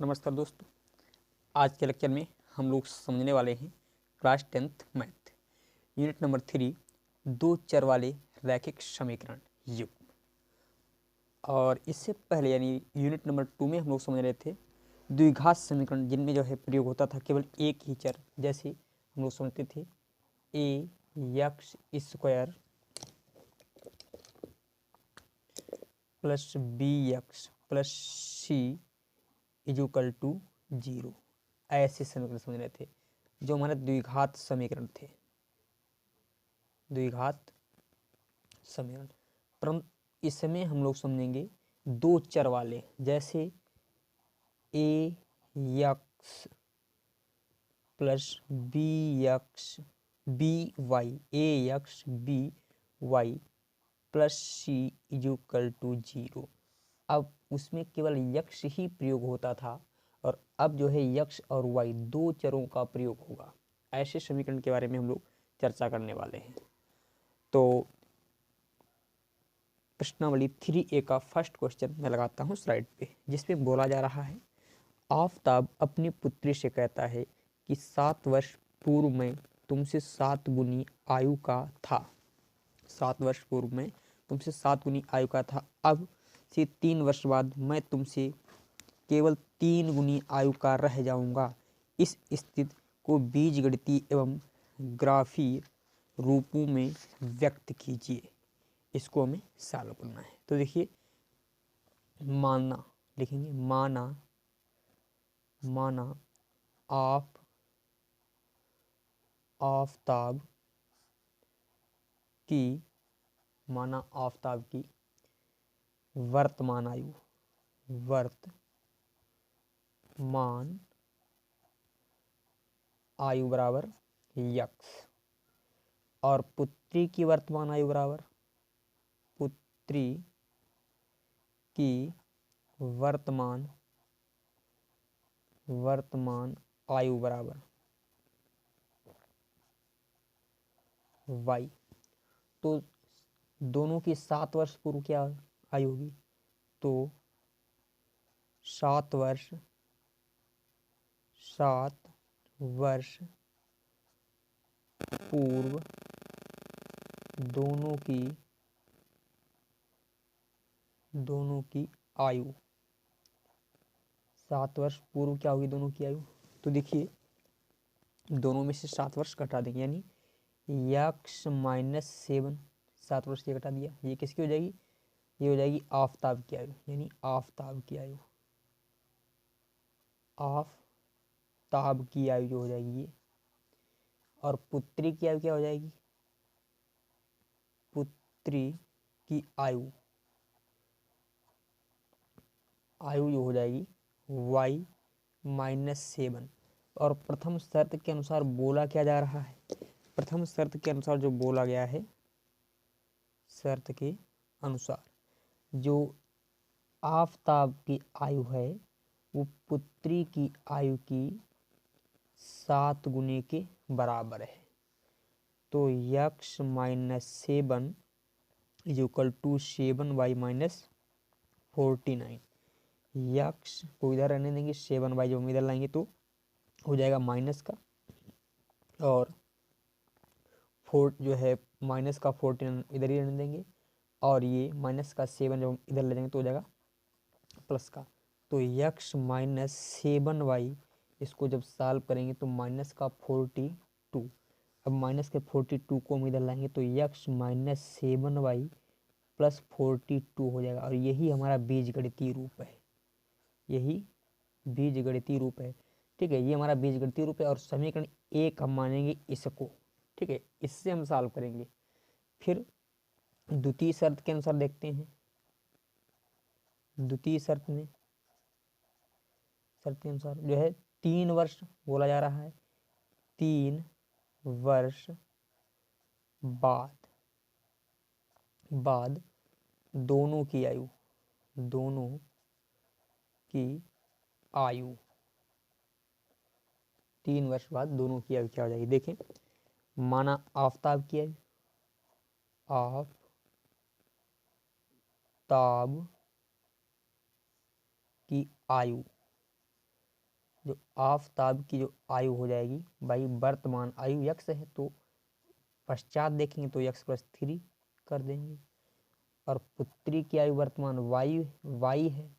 नमस्कार दोस्तों। आज के लेक्चर में हम लोग समझने वाले हैं class 10th math unit number 3 दो चर वाले रैखिक समीकरण युग्म। और इससे पहले यानी यूनिट नंबर 2 में हम लोग समझ रहे थे द्विघात समीकरण जिनमें जो है प्रयोग होता था केवल एक ही चर। जैसे हम लोग समझते थे a x square plus b x plus c equal to 0। ऐसे समीकरण समझ रहे थे जो हमारे द्विघात समीकरण थे, द्विघात समीकरण। परंतु इसमें हम लोग समझेंगे दो चर वाले, जैसे a x plus b x b y, a x b y plus c equal to 0। अब उसमें केवल यक्स ही प्रयोग होता था और अब जो है यक्स और वाई दो चरों का प्रयोग होगा। ऐसे समीकरण के बारे में हम लोग चर्चा करने वाले हैं। तो प्रश्नावली 3A का फर्स्ट क्वेश्चन मैं लगाता हूँ स्लाइड पे, जिसमें बोला जा रहा है आफताब अपनी पुत्री से कहता है कि 7 वर्ष पूर्व में तुमसे 7 गुनी आयु का था। 7 वर्ष पूर्व में तुमसे 7 गुनी आयु का था। अब से 3 वर्ष बाद मैं तुमसे केवल 3 गुनी आयु का रह जाऊंगा। इस स्थिति को बीजगणितीय एवं ग्राफीय रूपों में व्यक्त कीजिए। इसको हमें सॉल्व करना है। तो देखिए, माना लिखेंगे, माना आफताब की वर्तमान आयु बराबर यक्स और पुत्री की वर्तमान आयु बराबर वर्तमान आयु बराबर y। तो दोनों की 7 वर्ष पूर्व क्या आयु होगी? तो 7 वर्ष पूर्व दोनों की आयु, 7 वर्ष पूर्व क्या होगी दोनों की आयु? तो देखिए, दोनों में से 7 वर्ष घटा देंगे, यानी यक्स माइनस 7, 7 वर्ष ये घटा दिया, ये किसकी हो जाएगी? ये हो जाएगी आफताब की आयु, यानी आफताब की आयु जो हो जाएगी ये। और पुत्री की आयु क्या हो जाएगी? पुत्री की आयु जो हो जाएगी y माइनस 7। और प्रथम शर्त के अनुसार बोला क्या जा रहा है? प्रथम शर्त के अनुसार जो बोला गया है, शर्त के अनुसार जो आफताब की आयु है वो पुत्री की आयु की 7 गुने के बराबर है। तो x minus 7 equal to 7y minus 49। X को इधर रहने देंगे, 7y जब हम इधर लाएंगे तो हो जाएगा माइनस का, और 4 जो है माइनस का 14 इधर ही रहने देंगे, और ये माइनस का 7 जब हम इधर ले जाएंगे तो हो जाएगा प्लस का। तो यक्स माइनस 7y, इसको जब सॉल्व करेंगे तो माइनस का 42। अब माइनस के 42 को हम इधर लाएंगे तो यक्स माइनस 7y प्लस 42 हो जाएगा। और यही हमारा बीजगणितीय रूप है, यही बीजगणितीय रूप है। ठीक है, ये हमारा बीजगणितीय रूप है और समीकरण 1 हम मानेंगे इसको। ठीक है, इससे हम सॉल्व करेंगे। फिर द्वितीय शर्त के अनुसार देखते हैं। द्वितीय शर्त के अनुसार जो है 3 वर्ष बोला जा रहा है। 3 वर्ष बाद दोनों की आयु 3 वर्ष बाद दोनों की आयु क्या हो जाएगी? देखें, माना आफताब की आयु जो आफताब की जो आयु हो जाएगी, भाई वर्तमान आयु यक्स है तो पश्चात देखेंगे तो यक्स प्लस 3 कर देंगे, और पुत्री की आयु वर्तमान वाई है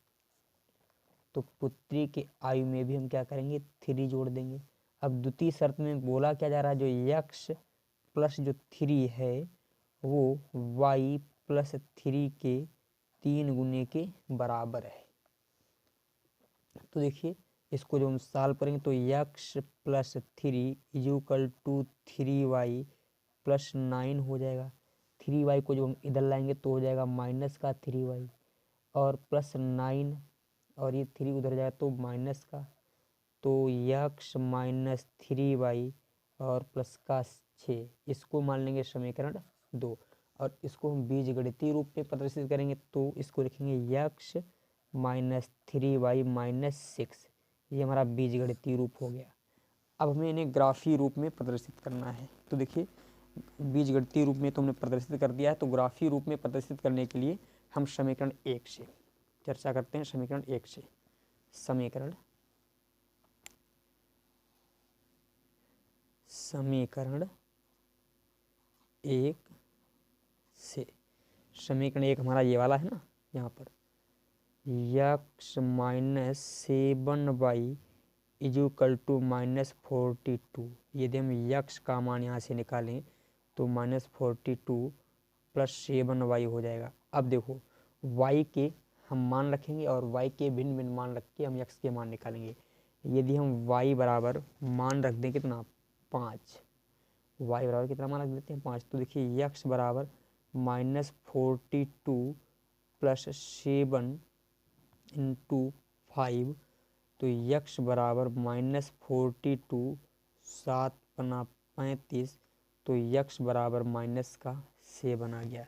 तो पुत्री की आयु में भी हम क्या करेंगे 3 जोड़ देंगे। अब द्वितीय शर्त में बोला क्या जा रहा है, जो यक्स प्लस जो 3 है वो वाई प्लस 3 के 3 गुने के बराबर है। तो देखिए इसको जो हम सॉल्व करेंगे तो x plus 3 equal to 3y plus 9 हो जाएगा। 3y को जो हम इधर लाएंगे तो हो जाएगा माइनस का 3y और प्लस 9, और ये 3 उधर जाएगा तो माइनस का, तो यक्स माइनस 3y और प्लस का 6, इसको मान लेंगे समीकरण 2। और इसको हम बीजगणितीय रूप में प्रदर्शित करेंगे तो इसको लिखेंगे यक्स माइनस 3y माइनस 6, ये हमारा बीजगणितीय रूप हो गया। अब हमें इन्हें ग्राफीय रूप में प्रदर्शित करना है। तो देखिए बीजगणितीय रूप में तो हमने प्रदर्शित कर दिया है, तो ग्राफीय रूप में प्रदर्शित करने के लिए हम समीकरण 1 से चर्चा करते हैं। समीकरण 1 से, समीकरण 1 से, समीकरण 1 हमारा ये वाला है ना, यहाँ पर x minus 7y equal to minus 42, यदि हम यक्स का मान यहाँ से निकालें तो माइनस 42 प्लस 7y हो जाएगा। अब देखो y के हम मान रखेंगे और y के भिन्न भिन्न मान रख के हम x के मान निकालेंगे। यदि हम y बराबर मान रख दें कितना 5, y बराबर कितना मान रख देते हैं 5, तो देखिए x बराबर माइनस 42 प्लस 7 इंटू 5, तो यक्स बराबर माइनस 42 7 पना 35, तो यक्स बराबर माइनस का 7 आ गया।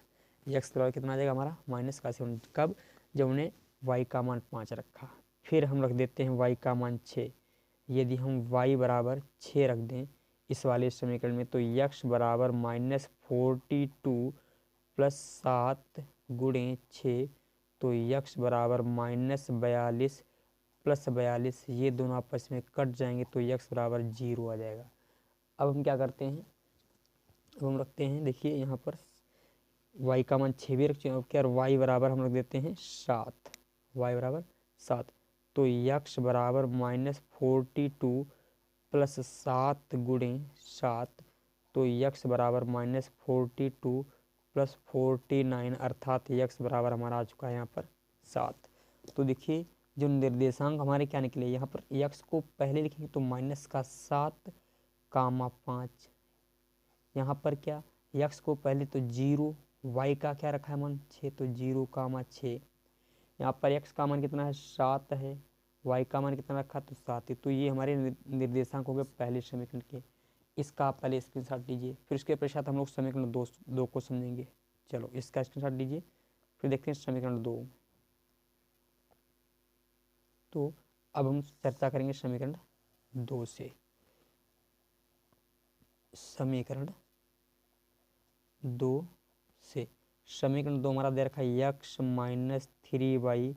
यक्स बराबर कितना आ जाएगा हमारा माइनस का 7, कब, जब हमने y का मान 5 रखा। फिर हम रख देते हैं y का मान 6, यदि हम y बराबर 6 रख दें इस वाले समीकरण में तो यक्स बराबर माइनस 42 प्लस 7 गुणे 6, तो यक्स बराबर माइनस 42 प्लस 42, ये दोनों आपस में कट जाएंगे तो यक्स बराबर 0 आ जाएगा। अब हम क्या करते हैं, अब हम रखते हैं, देखिए यहाँ पर y का मान 6 भी रख चुके हैं, अब क्या y बराबर हम रख देते हैं 7, y बराबर 7, तो यक्स बराबर माइनस 42 प्लस 7 गुणे 7, तो यक्स बराबर माइनस 42 प्लस 49, अर्थात यक्स बराबर हमारा आ चुका है यहाँ पर 7। तो देखिए जो निर्देशांक हमारे क्या निकले, यहाँ पर यक्स को पहले लिखेंगे तो माइनस का 7 कामा 5, यहाँ पर क्या यक्स को पहले तो 0, वाई का क्या रखा है मान 6, तो 0 कामा 6, यहाँ पर यक्स का मान कितना है 7 है, वाई का मान कितना रखा तो 7 है। तो ये हमारे निर्देशांक हो गए पहले समीकरण के, इसका आप पहले स्क्रीनशॉट लीजिए, फिर उसके पश्चात हम लोग समीकरण 2 को समझेंगे। चलो इसका स्क्रीनशॉट लीजिए, फिर देखते हैं समीकरण 2। तो अब हम चर्चा करेंगे समीकरण 2 से। समीकरण 2 से, समीकरण 2 हमारा दे रखा है यक्स माइनस 3y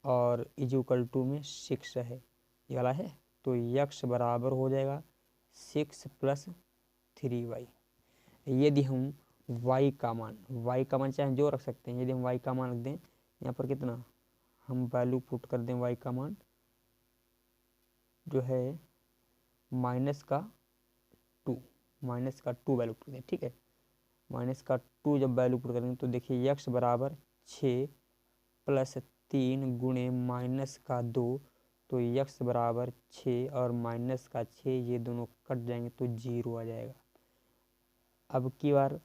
और इक्वल टू में 6 है, ये वाला है, तो यक्स बराबर हो जाएगा 6 प्लस 3y। यदि हम y का मान चाहे जो रख सकते हैं, यदि हम y का मान रख दें यहाँ पर कितना, हम वैल्यू पुट कर दें y का मान जो है माइनस का 2 वैल्यू पुट दें, ठीक है, माइनस का 2 जब वैल्यू पुट करेंगे तो देखिए यक्स बराबर 6 प्लस 3 गुणे माइनस का 2, तो यक्स बराबर 6 और माइनस का 6 ये दोनों कट जाएंगे तो 0 आ जाएगा। अब की बार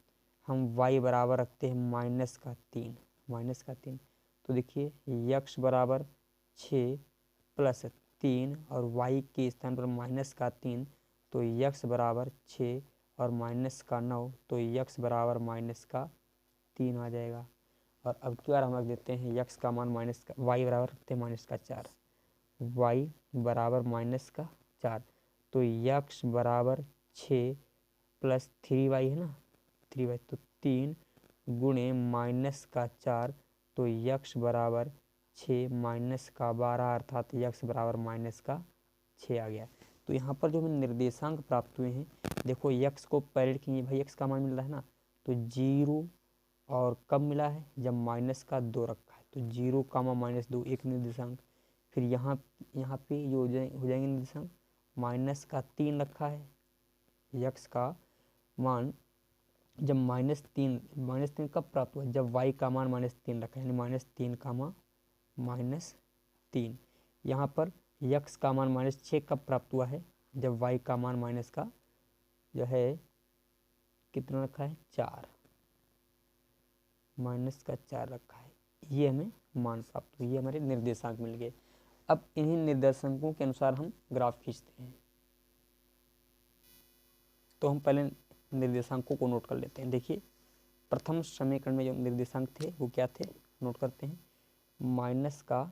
हम y बराबर रखते हैं माइनस का 3, तो देखिए यक्स बराबर 6 प्लस 3 और y के स्थान पर माइनस का 3, तो यक्स बराबर 6 और माइनस का 9, तो यक्स बराबर माइनस का 3 आ जाएगा। और अब की बार हम रख देते हैं यक्स का मान माइनस का, y बराबर रखते हैं माइनस का 4, y बराबर माइनस का 4, तो यक्स बराबर 6 प्लस 3y है ना, 3y, तो 3 गुणे माइनस का 4, तो यक्स बराबर 6 माइनस का 12, अर्थात यक्स बराबर माइनस का 6 आ गया। तो यहाँ पर जो हमें निर्देशांक प्राप्त हुए हैं, देखो यक्स को पहले लिखेंगे भाई, यक्स का मान मिल रहा है ना, तो 0 और कब मिला है, जब माइनस का 2 रखा है, तो 0 कामा -2 एक निर्देशांक। फिर यहाँ पे जो हो जाएंगे निर्देशांक, माइनस का 3 रखा है, यक्स का मान जब -3 कब प्राप्त हुआ, जब y का मान -3 रखा है, यानी -3 कामा -3। यहाँ पर यक्स का मान -6 कब प्राप्त हुआ है, जब y का मान माइनस का जो है कितना रखा है, 4, माइनस का 4 रखा है। ये हमें मान प्राप्त हुई, ये हमारे निर्देशांक मिल गए। अब इन्हीं निर्देशांकों के अनुसार हम ग्राफ खींचते हैं। तो हम पहले निर्देशांकों को नोट कर लेते हैं। देखिए प्रथम समीकरण में जो निर्देशांक थे वो क्या थे, नोट करते हैं। माइनस का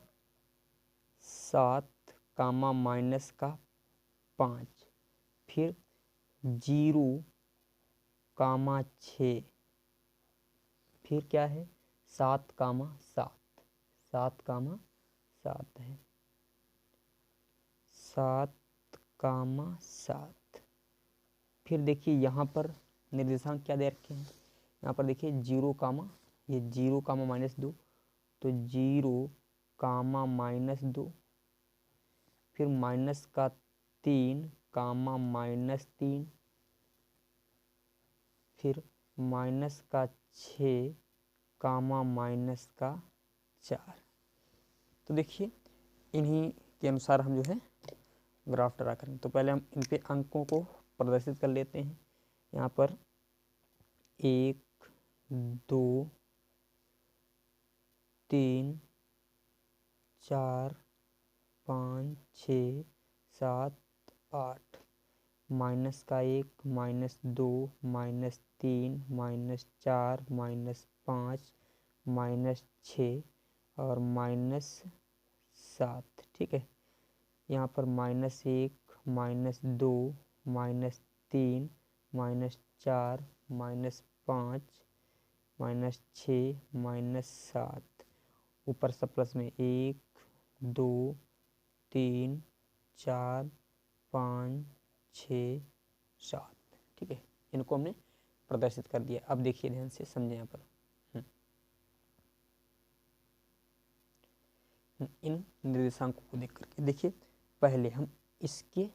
7 कामा माइनस का 5, फिर 0 कामा 6, फिर क्या है 7 कामा 7 कामा 7 है, 7 कामा 7। फिर देखिए यहाँ पर निर्देशांक क्या दे रखे हैं, यहाँ पर देखिए 0 कामा, ये 0 कामा -2, तो 0 कामा -2, फिर माइनस का 3 कामा -3, फिर माइनस का 6 कामा माइनस का 4। तो देखिए इन्हीं के अनुसार हम जो है ग्राफ ड्रा करेंगे। तो पहले हम इन पे अंकों को प्रदर्शित कर लेते हैं। यहाँ पर 1 2 3 4 5 6 7 8, -1 -2 -3 -4 -5 -6 और -7। ठीक है, यहाँ पर -1 -2 -3 -4 -5 -6 -7, ऊपर सब प्लस में 1 2 3 4 5 6 7। ठीक है, इनको हमने प्रदर्शित कर दिया। अब देखिए ध्यान से समझें यहाँ पर इन निर्देशांकों को देख करके। देखिए पहले हम इसके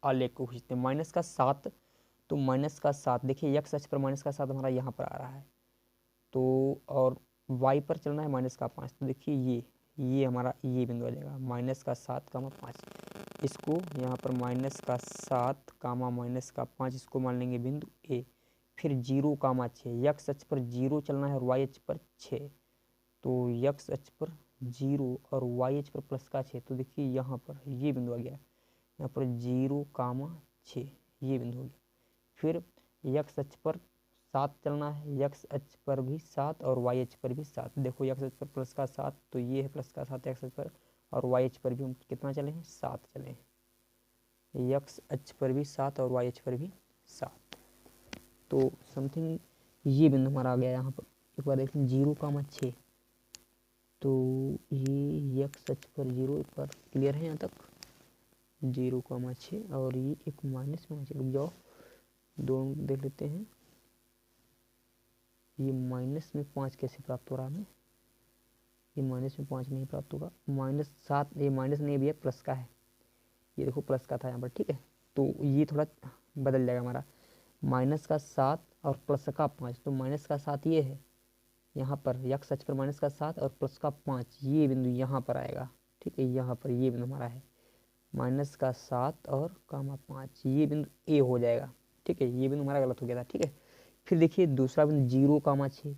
आलेख को खींचते हैं। माइनस का 7, तो माइनस का 7 देखिए यक्स अक्ष पर माइनस का 7 हमारा यहाँ पर आ रहा है, तो और y पर चलना है -5। तो देखिए ये हमारा ये बिंदु आ जाएगा, -7 कामा 5। इसको यहाँ पर -7 कामा -5 इसको मान लेंगे बिंदु ए। फिर 0 कामा 6, यक्स अक्ष पर 0 चलना है और y अक्ष पर 6, तो यक्स अक्ष पर 0 और y अक्ष पर प्लस का 6। तो देखिए यहाँ पर ये बिंदु आ गया, यहाँ पर 0 कामा 6 ये बिंदु हो गया। फिर यक्स अक्ष पर 7 चलना है, यक्स अक्ष पर भी 7 और y अक्ष पर भी 7। देखो यक्स अक्ष पर प्लस का 7, तो ये है प्लस का 7 यक्स अक्ष पर, और y अक्ष पर भी हम कितना चले हैं, 7 चले हैं। यक्स अक्ष पर भी 7 और y अक्ष पर भी 7, तो समथिंग ये बिंदु हमारा आ गया यहाँ पर। एक बार देखें 0 कामा 6, तो ये यक्स अक्ष पर 0, एक बार क्लियर है यहाँ तक, 0 कामा 6, और ये एक माइनस में रुक जाओ, दोनों देख लेते हैं। ये माइनस में 5 कैसे प्राप्त हो रहा है हमें, ये माइनस में 5 नहीं प्राप्त होगा। -7 ये माइनस नहीं भी है, प्लस का है, ये देखो प्लस का था यहाँ पर। ठीक है, तो ये थोड़ा बदल जाएगा हमारा, -7 और प्लस का 5, तो -7 ये है यहाँ पर यक्स अक्ष पर -7 और प्लस का 5, ये बिंदु यहाँ पर आएगा। ठीक है, यहाँ पर ये बिंदु हमारा है -7 और कामा 5, ये बिंदु ए हो जाएगा। ठीक है, ये बिंदु हमारा गलत हो गया था। ठीक है, फिर देखिए दूसरा बिंदु 0 कामा 6,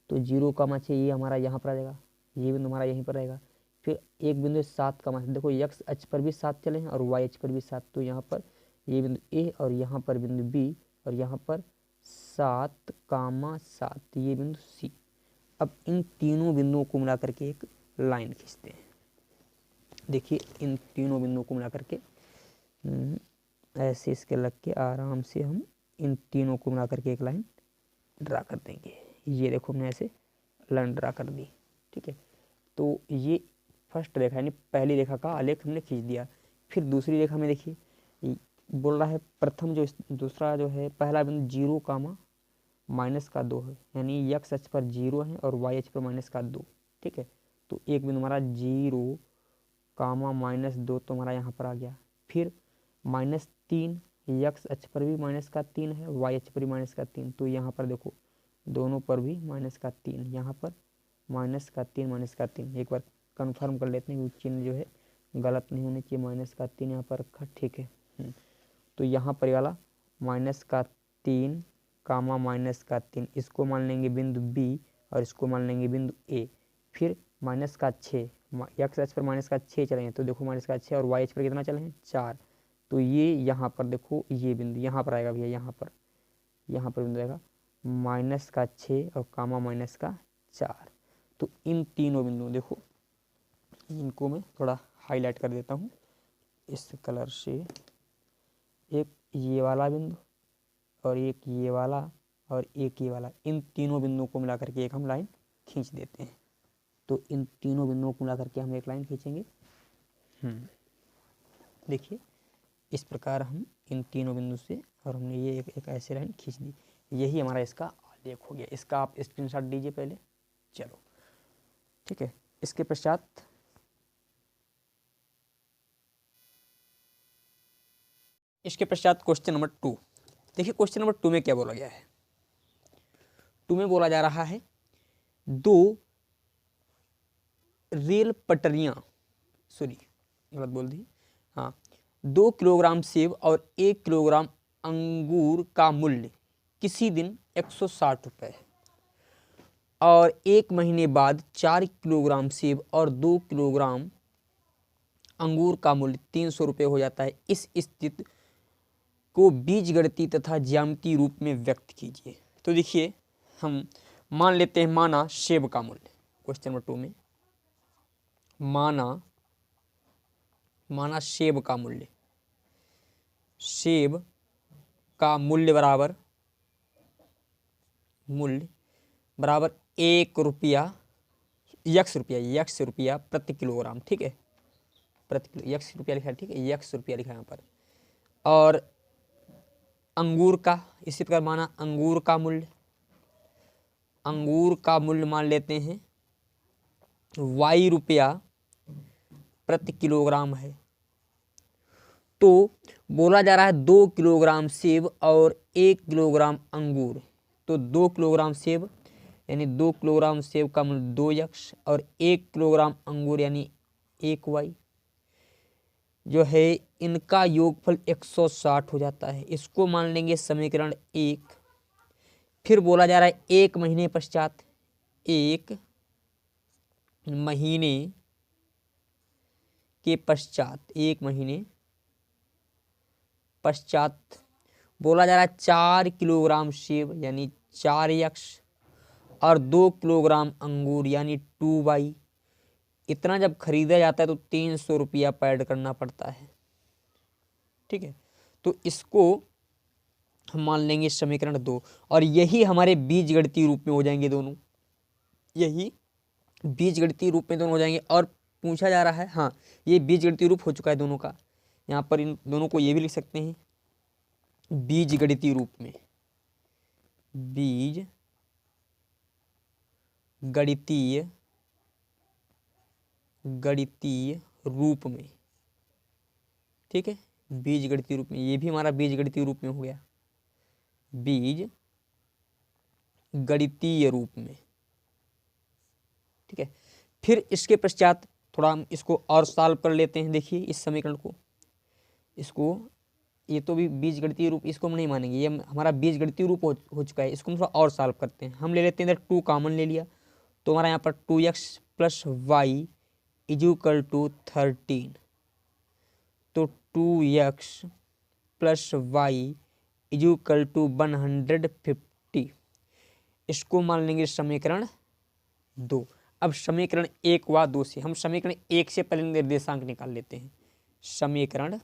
तो 0 कामा 6 ये हमारा यहाँ पर आ जाएगा, ये बिंदु हमारा यहीं पर रहेगा। फिर एक बिंदु 7 कामा 6, देखो यक्स अक्ष पर भी 7 चले हैं और y अक्ष पर भी 7, तो यहाँ पर ये बिंदु ए और यहाँ पर बिंदु बी, और यहाँ पर 7 कामा 7 ये बिंदु सी। अब इन तीनों बिंदुओं को मिला करके एक लाइन खींचते हैं। देखिए इन तीनों बिंदुओं को मिला करके ऐसे इसके लग के आराम से हम इन तीनों को मिला करके एक लाइन ड्रा कर देंगे। ये देखो हमने ऐसे लाइन ड्रा कर दी। ठीक है, तो ये फर्स्ट रेखा यानी पहली रेखा का आलेख हमने खींच दिया। फिर दूसरी रेखा में देखिए बोल रहा है प्रथम जो दूसरा जो है पहला बिंदु 0 कामा माइनस का 2 है, यानी x अक्ष पर 0 है और y अक्ष पर माइनस का 2। ठीक है, तो एक बिंदु हमारा 0 कामा माइनस 2 तो हमारा यहाँ पर आ गया। फिर -3 x अक्ष पर भी माइनस का 3 है, y अक्ष पर भी माइनस का 3, तो यहाँ पर देखो दोनों पर भी माइनस का 3, यहाँ पर माइनस का 3 एक बार कंफर्म कर लेते हैं, चिन्ह जो है गलत नहीं होने चाहिए, माइनस का 3 यहाँ पर रखा। ठीक है, तो यहाँ पर वाला माइनस का 3 कामा माइनस का 3, इसको मान लेंगे बिंदु बी और इसको मान लेंगे बिंदु ए। फिर माइनस का 6, एक्स अक्ष पर माइनस का 6 चलेंगे तो देखो माइनस का 6 और वाई अक्ष पर कितना चले हैं 4, तो ये यहाँ पर देखो ये बिंदु यहाँ पर आएगा भैया, यहाँ पर बिंदु आएगा माइनस का 6 और कामा माइनस का 4। तो इन तीनों बिंदुओं देखो, इनको मैं थोड़ा हाईलाइट कर देता हूँ इस कलर से, एक ये वाला बिंदु और एक ये वाला और एक ये वाला, इन तीनों बिंदुओं को मिलाकर के एक हम लाइन खींच देते हैं। तो इन तीनों बिंदुओं को मिलाकर के हम एक लाइन खींचेंगे। देखिए इस प्रकार हम इन तीनों बिंदु से, और हमने ये एक ऐसे लाइन खींच दी, यही हमारा इसका आलेख हो गया। इसका आप स्क्रीनशॉट दीजिए पहले। चलो ठीक है, इसके पश्चात क्वेश्चन नंबर 2। देखिए क्वेश्चन नंबर 2 में क्या बोला गया है। 2 में बोला जा रहा है 2 रेल पटरियां, सॉरी गलत बोल दी, हाँ, 2 किलोग्राम सेब और 1 किलोग्राम अंगूर का मूल्य किसी दिन 160 रुपये है और 1 महीने बाद 4 किलोग्राम सेब और 2 किलोग्राम अंगूर का मूल्य 300 रुपये हो जाता है। इस स्थिति को बीजगणितीय तथा ज्यामितीय रूप में व्यक्त कीजिए। तो देखिए हम मान लेते हैं, माना सेब का मूल्य, क्वेश्चन नंबर 2 में माना सेब का मूल्य बराबर 1 रुपया यक्स रुपया प्रति किलोग्राम। ठीक है, प्रति किलो यक्स रुपया लिखा है। ठीक है, यक्स रुपया लिखा है यहाँ पर। और अंगूर का, इसी प्रकार माना अंगूर का मूल्य मान लेते हैं y रुपया प्रति किलोग्राम है। तो बोला जा रहा है 2 किलोग्राम सेब और 1 किलोग्राम अंगूर, तो 2 किलोग्राम सेब यानी 2 किलोग्राम सेब का मूल्य 2x और 1 किलोग्राम अंगूर यानी 1y जो है, इनका योगफल 160 हो जाता है। इसको मान लेंगे समीकरण 1। फिर बोला जा रहा है 1 महीने पश्चात, 1 महीने के पश्चात बोला जा रहा है 4 किलोग्राम सेब यानी 4x और 2 किलोग्राम अंगूर यानी 2y, इतना जब खरीदा जाता है तो 300 रुपया पैड करना पड़ता है। ठीक है, तो इसको हम मान लेंगे समीकरण 2 और यही हमारे बीजगणितीय रूप में हो जाएंगे दोनों, यही बीजगणितीय रूप में दोनों हो जाएंगे। और पूछा जा रहा है, हाँ ये बीजगणितीय रूप हो चुका है दोनों का, यहाँ पर इन दोनों को ये भी लिख सकते हैं बीजगणितीय रूप में, गणितीय रूप में। ठीक है, बीजगणितीय रूप में, ये भी हमारा बीजगणितीय रूप में हो गया, बीजगणितीय रूप में। ठीक है, फिर इसके पश्चात थोड़ा हम इसको और सॉल्व कर लेते हैं। देखिए इस समीकरण को, इसको, ये तो भी बीजगणितीय रूप, इसको हम नहीं मानेंगे, ये हमारा बीजगणितीय रूप हो चुका है। इसको हम थोड़ा और सॉल्व करते हैं। हम ले लेते हैं, इधर 2 कॉमन ले लिया तो हमारा यहाँ पर 2x plus Y equal to 13, तो 2x plus Y equal to 150, इसको मान लेंगे समीकरण 2। अब समीकरण 1 व 2 से हम समीकरण 1 से पहले निर्देशांक निकाल लेते हैं। समीकरण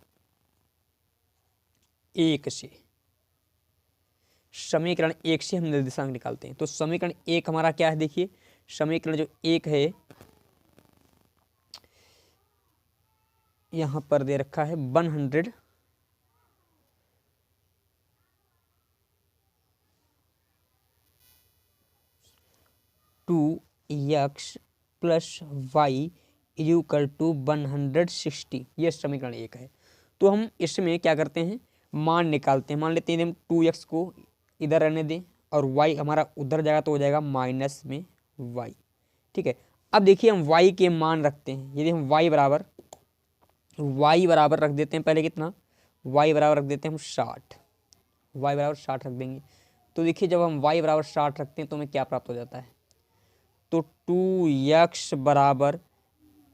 1 से हम निर्देशांक निकालते हैं। तो समीकरण 1 हमारा क्या है, देखिए समीकरण जो 1 है, यहाँ पर दे रखा है 100 2x plus y is equal to 160। ये समीकरण 1 है। तो हम इसमें क्या करते हैं, मान निकालते हैं। मान लेते हैं हम 2x को इधर रहने दें और y हमारा उधर जाएगा तो हो जाएगा माइनस में y। ठीक है, अब देखिए हम y के मान रखते हैं। यदि हम y बराबर रख देते हैं, पहले कितना, y बराबर रख देते हैं हम 60, y बराबर 60 रख देंगे। तो देखिए जब हम y बराबर 60 रखते हैं तो हमें क्या प्राप्त हो जाता है, तो 2x बराबर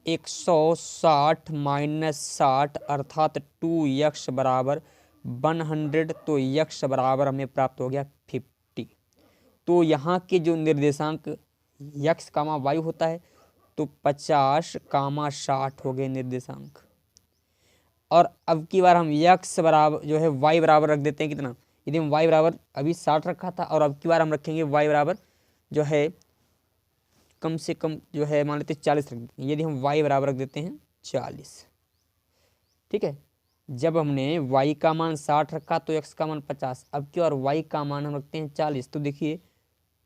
160 माइनस 60 अर्थात 2x बराबर 100। तो x बराबर हमें प्राप्त हो गया 50। तो यहाँ के जो निर्देशांक x कामा y होता है तो 50 कामा 60 हो गए निर्देशांक। और अब की बार हम x बराबर जो है y बराबर रख देते हैं कितना, यदि हम y बराबर अभी 60 रखा था और अब की बार हम रखेंगे y बराबर जो है कम से कम जो है मान लेते हैं 40 रख देते हैं। यदि हम y बराबर रख देते हैं 40, ठीक है, जब हमने y का मान 60 रखा तो x का मान 50, अब की बार y का मान हम रखते हैं 40। तो देखिए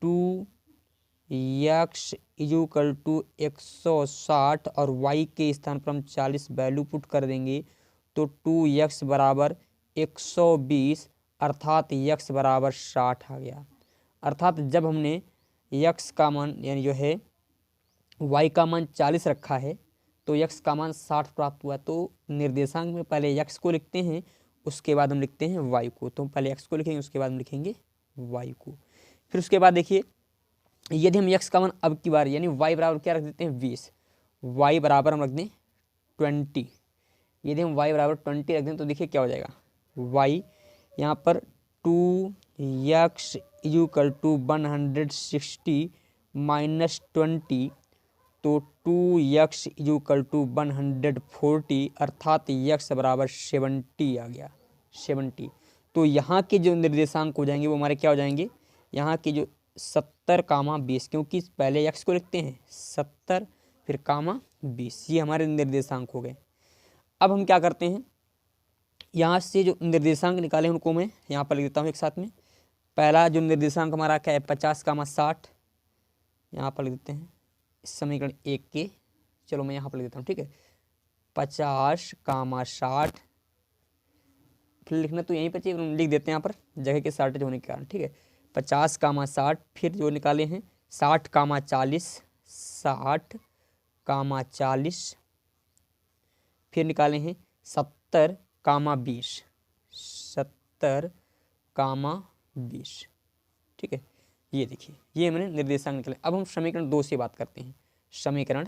2x इज इक्वल टू 160 और y के स्थान पर हम 40 वैल्यू पुट कर देंगे तो 2x बराबर 120 अर्थात x बराबर 60 आ गया। अर्थात जब हमने x का मान यानी जो है y का मान 40 रखा है तो x का मान 60 प्राप्त हुआ। तो निर्देशांक में पहले x को लिखते हैं उसके बाद हम लिखते हैं y को। तो हम पहले x को लिखेंगे उसके बाद हम लिखेंगे y को। फिर उसके बाद देखिए यदि हम x का मान अब की बार यानी y बराबर क्या रख देते हैं 20, y बराबर हम रख दें 20। यदि हम y बराबर 20 रख दें तो देखिए क्या हो जाएगा, y यहाँ पर 2x is equal to 160 minus 20 तो 2x इज इक्वल टू 140 अर्थात x बराबर 70 आ गया, 70। तो यहाँ के जो निर्देशांक हो जाएंगे वो हमारे क्या हो जाएंगे, यहाँ के जो 70 कामा 20, क्योंकि पहले x को लिखते हैं 70 फिर कामा 20, ये हमारे निर्देशांक हो गए। अब हम क्या करते हैं, यहाँ से जो निर्देशांक निकाले उनको मैं यहाँ पर लिख देता हूँ एक साथ में। पहला जो निर्देशांक हमारा क्या है 50 कामा 60, यहाँ पर लिख देते हैं समीकरण 1 के, चलो मैं यहाँ पर लिख देता हूँ, ठीक है, 50 कामा 60, फिर लिखना तो यहीं पर चाहिए, लिख देते हैं यहाँ पर जगह के शॉर्टेज होने के कारण, ठीक है, 50 कामा 60, फिर जो निकाले हैं 60 कामा 40, 60 कामा 40, फिर निकाले हैं 70 कामा 20, 70 कामा 20, ठीक है। ये देखिए ये मैंने निर्देशांक निकाले। अब हम समीकरण 2 से बात करते हैं, समीकरण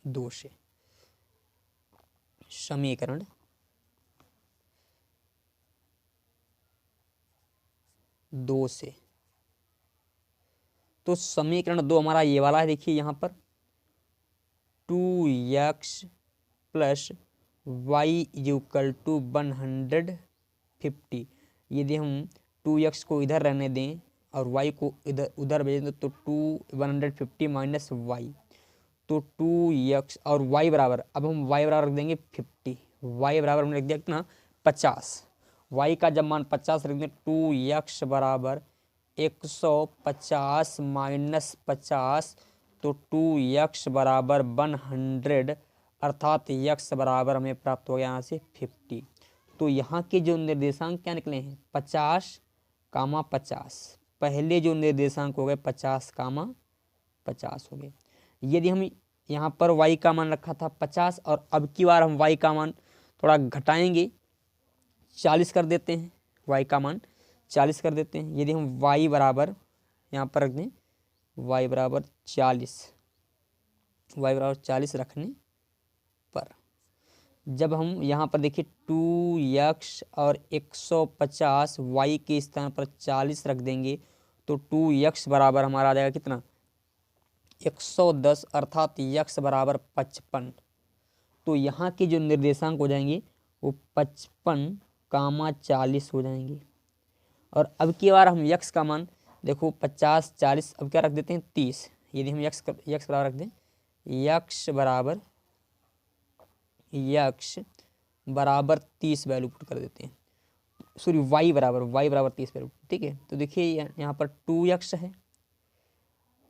2 से, समीकरण 2 से, तो समीकरण 2 हमारा ये वाला है। देखिए यहाँ पर 2x plus y is equal to 150। यदि हम 2x को इधर रहने दें और y को इधर उधर भेज दें तो 150 माइनस वाई, तो 2x और y बराबर, अब हम y बराबर रख देंगे 50, y बराबर हमने रख दिया कितना 50, y का जब मान 50 रख दें 2x बराबर 150 माइनस 50 तो 2x बराबर 100 अर्थात x बराबर हमें प्राप्त हो गया यहाँ से 50। तो यहाँ के जो निर्देशांक क्या निकले हैं 50 कामा 50, पहले जो निर्देशांक हो गए 50 कामा 50 हो गए। यदि हम यहाँ पर y का मान रखा था 50 और अब की बार हम y का मान थोड़ा घटाएंगे 40 कर देते हैं, y का मान 40 कर देते हैं। यदि हम y बराबर यहाँ पर रख दें y बराबर 40, y बराबर 40 रखने पर जब हम यहाँ पर देखिए 2x और 150 y के स्थान पर 40 रख देंगे तो 2x बराबर हमारा आ जाएगा कितना 110 अर्थात x बराबर 55। तो यहाँ के जो निर्देशांक हो जाएंगे वो 55 कामा 40 हो जाएंगे। और अब की बार हम x का मान देखो 50 40, अब क्या रख देते हैं 30। यदि हम x बराबर रख दें x बराबर यक्स बराबर 30 वैल्यू पुट कर देते हैं, सॉरी y बराबर 30 वैल्यू, ठीक है। तो देखिए यहाँ पर 2x है,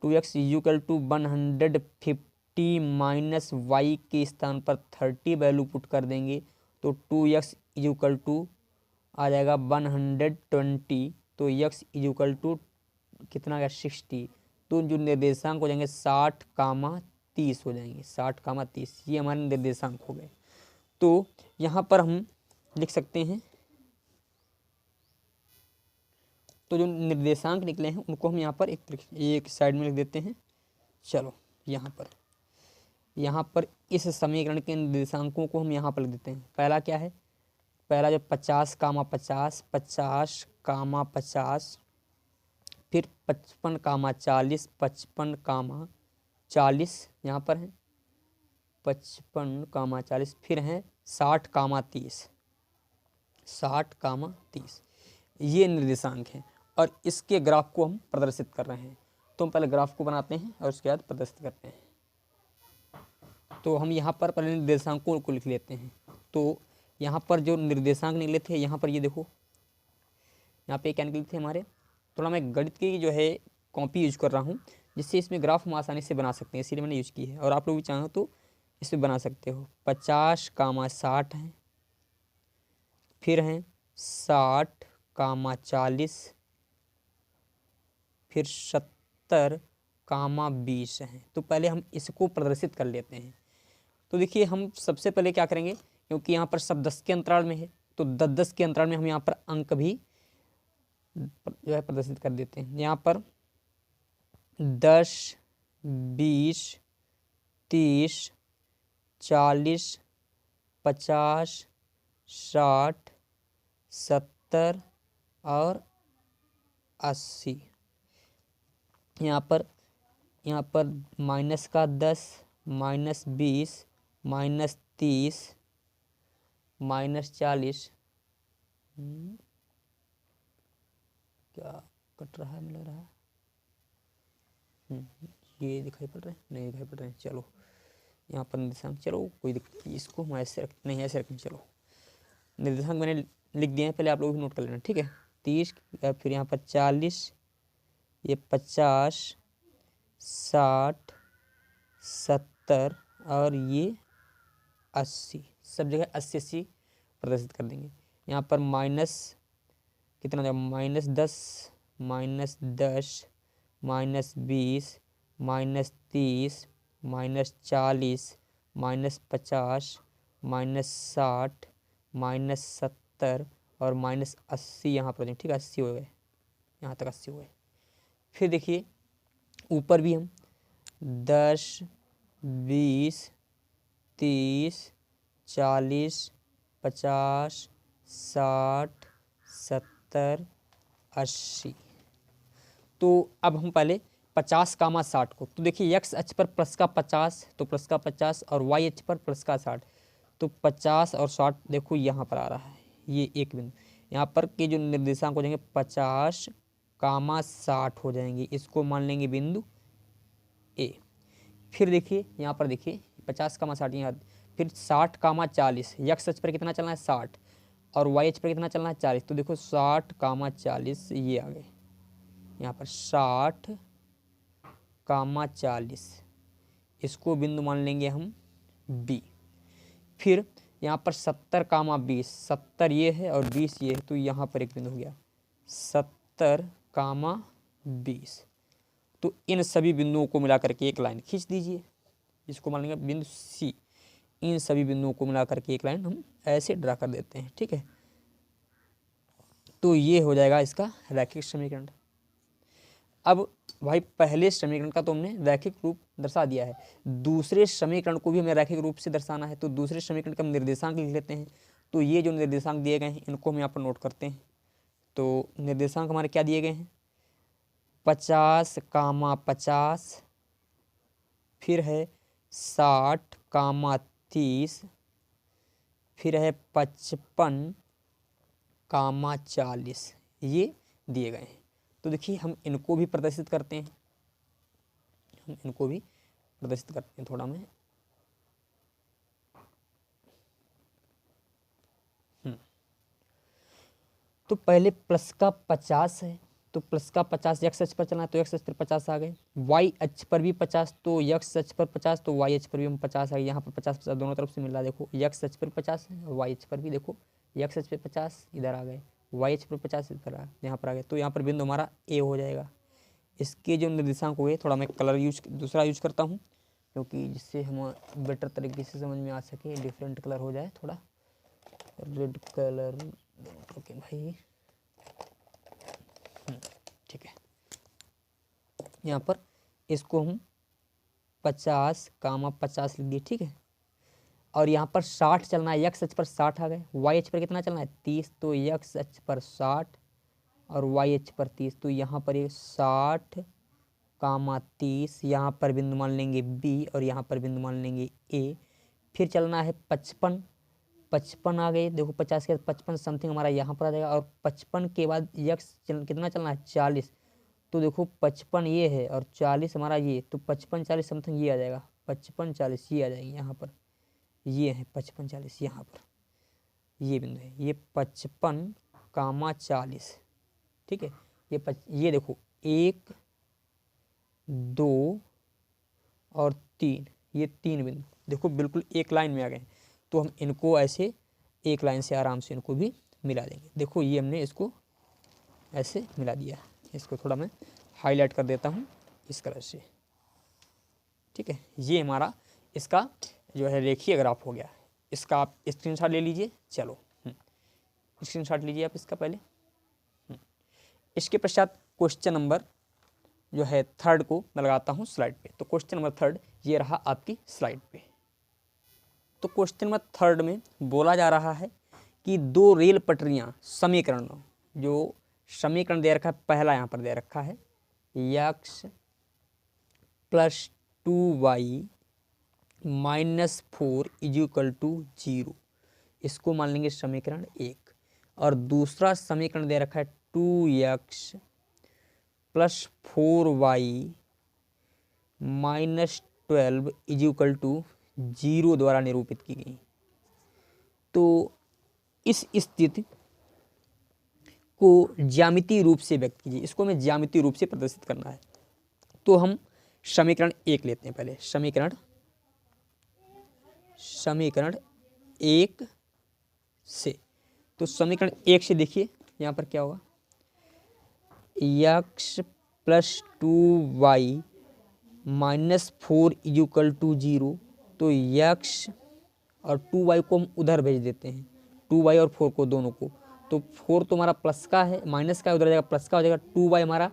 2x equal to 150 minus y के स्थान पर 30 वैल्यू पुट कर देंगे तो 2x इक्वल टू आ जाएगा 120, तो x इक्वल टू कितना गया 60। तो जो निर्देशांक हो जाएंगे 60, 30 हो जाएंगे, 60, 30 ये हमारे निर्देशांक हो गए। तो यहाँ पर हम लिख सकते हैं, तो जो निर्देशांक निकले हैं उनको हम यहाँ पर एक साइड में लिख देते हैं। चलो यहाँ पर इस समीकरण के निर्देशांकों को हम यहाँ पर लिख देते हैं। पहला क्या है, पहला जो 50, 50, 50, फिर 55, 40, 55, यहाँ पर है 55, 40, फिर है 60, 30, ये निर्देशांक हैं और इसके ग्राफ को हम प्रदर्शित कर रहे हैं। तो हम पहले ग्राफ को बनाते हैं और उसके बाद प्रदर्शित करते हैं। तो हम यहाँ पर पहले निर्देशांकों को लिख लेते हैं। तो यहाँ पर जो निर्देशांक निकले थे, यहाँ पर ये देखो, यहाँ पे क्या निकले थे हमारे, थोड़ा मैं गणित की जो है कॉपी यूज कर रहा हूँ जिससे इसमें ग्राफ हम आसानी से बना सकते हैं, इसीलिए मैंने यूज की है। और आप लोग भी चाहो तो इसमें बना सकते हो। 50, 60 हैं, फिर हैं 60, 40, फिर 70, 20 हैं। तो पहले हम इसको प्रदर्शित कर लेते हैं। तो देखिए हम सबसे पहले क्या करेंगे, क्योंकि यहाँ पर सब 10 के अंतराल में है तो 10-10 के अंतराल में हम यहाँ पर अंक भी जो है प्रदर्शित कर देते हैं। यहाँ पर 10, 20, 30, 40, 50, 60, 70 और 80। यहाँ पर माइनस का 10, -20, -30, -40, क्या कट रहा है, मिल रहा है, ये दिखाई पड़ रहा है, नहीं दिखाई पड़ रहे हैं। चलो यहाँ पर निर्देशांक, चलो कोई दिक्कत नहीं, इसको हम ऐसे नहीं ऐसे रखें। चलो निर्देशांक मैंने लिख दिए हैं, पहले आप लोग भी नोट कर लेना, ठीक है। 30, फिर यहाँ पर 40, ये 50, 60, 70 और ये 80, सब जगह 80 प्रदर्शित कर देंगे। यहाँ पर माइनस कितना हो जाएगा, -10, -10, -20, -30, -40, -50, -60, -70 और -80 यहाँ पर, ठीक है। 80 हो गए, यहाँ तक 80 हो गए। फिर देखिए ऊपर भी हम 10, 20, 30, 40, 50, 60, 70, 80। तो अब हम पहले 50, 60 को, तो देखिए x अक्ष पर प्लस का 50 तो प्लस का 50 और y अक्ष पर प्लस का 60, तो 50 और 60 देखो यहाँ पर आ रहा है, ये एक बिंदु। यहाँ पर के जो निर्देशांक हो जाएंगे 50, 60 हो जाएंगे, इसको मान लेंगे बिंदु ए। फिर देखिए यहाँ पर देखिए 50, 60 यहाँ, फिर 60, 40, x अक्ष पर कितना चलना है 60 और y अक्ष पर कितना चलना है 40, तो देखो 60, 40 ये आ गए। यहाँ पर 60, 40 इसको बिंदु मान लेंगे हम B। फिर यहाँ पर 70, 20, 70 ये है और 20 ये है, तो यहाँ पर एक बिंदु हो गया 70, 20। तो इन सभी बिंदुओं को मिला करके एक लाइन खींच दीजिए, इसको मान लेंगे बिंदु C। इन सभी बिंदुओं को मिला करके एक लाइन हम ऐसे ड्रा कर देते हैं, ठीक है। तो ये हो जाएगा इसका रैखिक समीकरण। अब भाई पहले समीकरण का तो हमने रैखिक रूप दर्शा दिया है, दूसरे समीकरण को भी हमें रैखिक रूप से दर्शाना है। तो दूसरे समीकरण का हम निर्देशांक लिख लेते हैं। तो ये जो निर्देशांक दिए गए हैं इनको हम यहाँ पर नोट करते हैं। तो निर्देशांक हमारे क्या दिए गए हैं, 50, 50, फिर है 60, 30, फिर है 55, 40, ये दिए गए हैं। तो देखिए हम इनको भी प्रदर्शित करते हैं, थोड़ा मैं तो पहले प्लस का 50 है, तो प्लस का 50 एक्स अक्ष पर चलना है, तो एक्स अक्ष पर 50 आ गए। वाई अक्ष पर भी 50, तो एक्स अक्ष पर 50, तो वाई अक्ष पर भी हम 50 आ गए। यहाँ पर 50-50 दोनों तरफ से मिल रहा है। देखो एक्स अक्ष पर 50 है, वाई अक्ष पर भी देखो एक्स अक्ष पर 50 इधर आ गए, वाई अक्ष पर 50 इधर आ यहाँ पर आ गए। तो यहाँ पर बिंदु हमारा ए हो जाएगा। इसके जो निर्देशांक हुए, थोड़ा मैं कलर दूसरा यूज करता हूँ, क्योंकि जिससे हम बेटर तरीके से समझ में आ सके, डिफरेंट कलर हो जाए थोड़ा। रेड कलर ओके भाई, ठीक है। यहाँ पर इसको हम 50, 50 लिख दिए, ठीक है। और यहाँ पर 60 चलना है, एक्स अक्ष पर 60 आ गए। वाई अक्ष पर कितना चलना है 30, तो एक्स अक्ष पर 60 और वाई अक्ष पर 30, तो यहाँ पर ये 60, 30, यहाँ पर बिंदु मान लेंगे बी और यहाँ पर बिंदु मान लेंगे ए। फिर चलना है 55, 55 आ गए। देखो 50 के 55 समथिंग हमारा यहाँ पर आ जाएगा। और 55 के बाद यक्स कितना चलना है 40, तो देखो 55 ये है और 40 हमारा ये, तो 55 40 समथिंग ये आ जाएगा। 55 40 ये आ जाएगी यहाँ पर, ये है 55 40 यहाँ पर ये बिंदु है, ये 55, 40, ठीक है। ये देखो 1 2 और 3, ये 3 बिंदु देखो बिल्कुल एक लाइन में आ गए। तो हम इनको ऐसे एक लाइन से आराम से इनको भी मिला देंगे। देखो ये हमने इसको ऐसे मिला दिया। इसको थोड़ा मैं हाईलाइट कर देता हूँ इस कलर से, ठीक है। ये हमारा इसका जो है रेखीय ग्राफ हो गया। इसका आप स्क्रीनशॉट ले लीजिए। चलो स्क्रीनशॉट लीजिए आप इसका पहले। इसके पश्चात क्वेश्चन नंबर जो है 3 को मैं लगाता हूँ स्लाइड पे। तो क्वेश्चन नंबर 3 ये रहा आपकी स्लाइड पे। तो क्वेश्चन नंबर 3 में बोला जा रहा है कि 2 रेल पटरियाँ समीकरण, जो समीकरण दे रखा है पहला यहाँ पर दे रखा है x + 2y - 4 = 0, इसको मान लेंगे समीकरण 1। और दूसरा समीकरण दे रखा है 2x + 4y - 12 = 0 द्वारा निरूपित की गई। तो इस स्थिति को ज्यामितीय रूप से व्यक्त कीजिए। इसको हमें ज्यामितीय रूप से प्रदर्शित करना है। तो हम समीकरण 1 लेते हैं पहले। समीकरण 1 से, तो समीकरण 1 से देखिए यहाँ पर क्या होगा, x + 2y - 4 = 0। तो x और 2y को हम उधर भेज देते हैं, 2y और 4 को दोनों को। तो 4 तो हमारा प्लस का है, माइनस का है, उधर जाएगा प्लस का हो जाएगा। 2y हमारा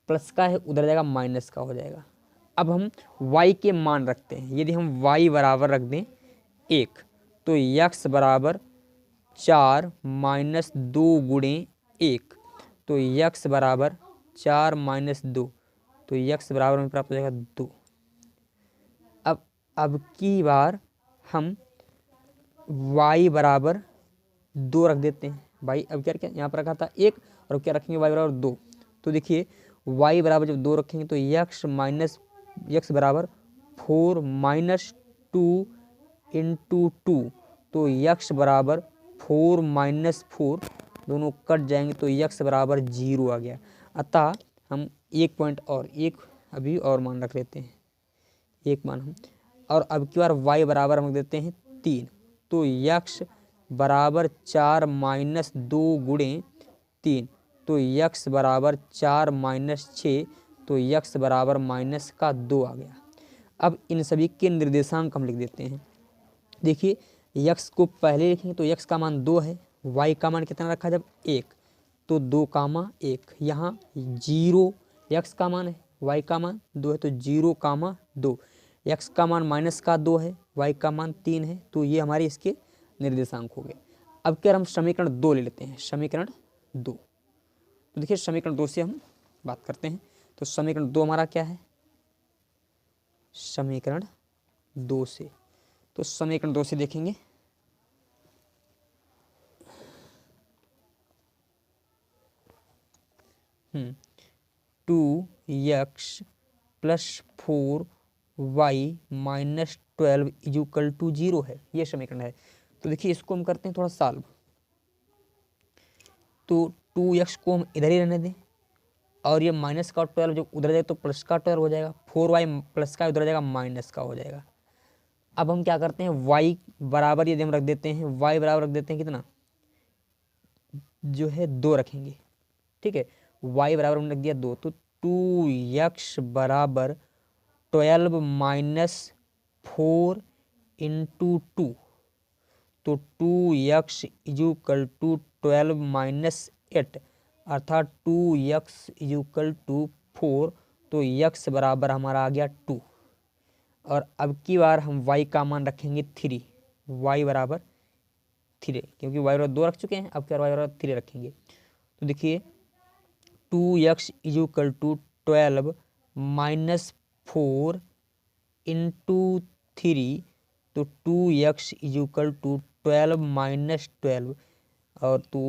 प्लस का है, उधर जाएगा माइनस का हो जाएगा। अब हम y के मान रखते हैं। यदि हम y बराबर रख दें 1, तो x बराबर 4 - 2 गुणे 1, तो x बराबर 4 - 2, तो x बराबर में प्राप्त हो जाएगा 2। अब की बार हम y बराबर 2 रख देते हैं। भाई अब क्या यहाँ पर रखा था 1 और क्या रखेंगे y बराबर 2। तो देखिए y बराबर जब 2 रखेंगे तो x बराबर 4 - 2 × 2, तो x बराबर 4 - 4 दोनों कट जाएंगे, तो x बराबर 0 आ गया। अतः हम एक पॉइंट और एक अभी और मान रख लेते हैं, एक मान हम। और अब की बार y बराबर हम देते हैं 3, तो x बराबर 4 - 2 गुणे 3, तो x बराबर 4 - 6, तो x बराबर -2 आ गया। अब इन सभी के निर्देशांक हम लिख देते हैं। देखिए x को पहले लिखेंगे तो x का मान 2 है, y का मान कितना रखा जब 1, तो 2, 1। यहाँ 0 x का मान है, y का मान 2 है, तो 0, 2। x का मान -2 है, y का मान 3 है, तो ये हमारे इसके निर्देशांक हो गए। अब क्या हम समीकरण 2 ले लेते हैं। समीकरण 2, तो देखिए समीकरण 2 से हम बात करते हैं। तो समीकरण 2 हमारा क्या है, समीकरण 2 से, तो समीकरण 2 से देखेंगे 2x + 4y - 12 = 0 है, ये समीकरण है। तो देखिए इसको हम करते हैं थोड़ा सॉल्व। तो 2x को हम इधर ही रहने दें, और ये माइनस का 12 जब उधर जाएगा तो प्लस का 12 हो जाएगा, 4y प्लस का उधर जाएगा माइनस का हो जाएगा। अब हम क्या करते हैं, y बराबर यदि हम रख देते हैं, y बराबर रख देते हैं कितना, जो है 2 रखेंगे, ठीक है। y बराबर हमने रख दिया 2, तो 2x बराबर 12 माइनस 4 इंटू 2, तो 2x इजुकल टू 12 माइनस 8, अर्थात 2x इजुकल टू 4, तो x बराबर हमारा आ गया 2। और अब की बार हम y का मान रखेंगे 3, y बराबर 3, क्योंकि y बराबर 2 रख चुके हैं, अब क्या y बराबर 3 रखेंगे। तो देखिए 2x equal to 12 minus 4 into 3, तो 2x इजुकल टू 12 माइनस 12, और तो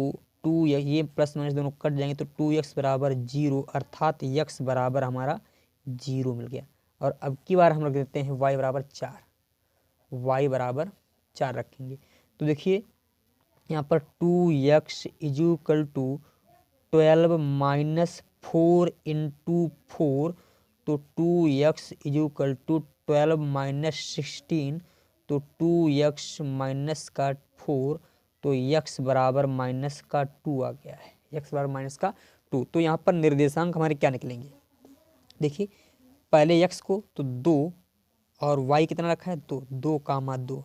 2 ये प्लस माइनस दोनों कट जाएंगे, तो 2x बराबर 0, अर्थात x बराबर हमारा 0 मिल गया। और अब की बार हम रख देते हैं y बराबर 4, y बराबर 4 रखेंगे। तो देखिए यहाँ पर 2x equal to 12 minus 4 into 4, तो 2x इजुकल टू 12 माइनस 16, तो 2x माइनस का 4, तो x बराबर माइनस का 2 आ गया है, x बराबर माइनस का 2। तो यहाँ पर निर्देशांक हमारे क्या निकलेंगे, देखिए पहले x को तो 2, और y कितना रखा है, तो 2 कामा 2,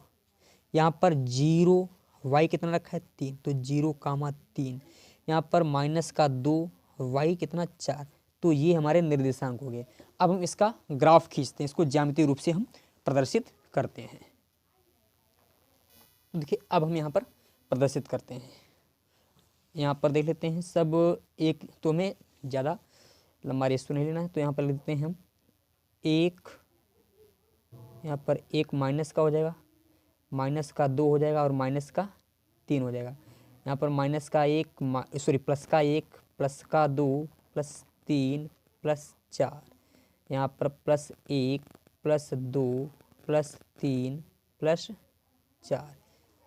यहाँ पर 0, y कितना रखा है 3, तो 0 कामा 3, यहाँ पर माइनस का 2, y कितना 4, तो ये हमारे निर्देशांक हो गए। अब हम इसका ग्राफ खींचते हैं, इसको ज्यामितीय रूप से हम प्रदर्शित करते हैं। तो देखिए अब हम यहाँ पर प्रदर्शित करते हैं, यहाँ पर देख लेते हैं सब एक, तो हमें ज़्यादा लंबा रेशो नहीं लेना है, तो यहाँ पर लिख देते हैं हम 1, यहाँ पर 1 माइनस का हो जाएगा, माइनस का 2 हो जाएगा, और माइनस का 3 हो जाएगा। यहाँ पर माइनस का 1 सॉरी प्लस का 1 प्लस का 2 प्लस 3 प्लस 4, यहाँ पर प्लस 1 प्लस 2 प्लस 3 प्लस 4,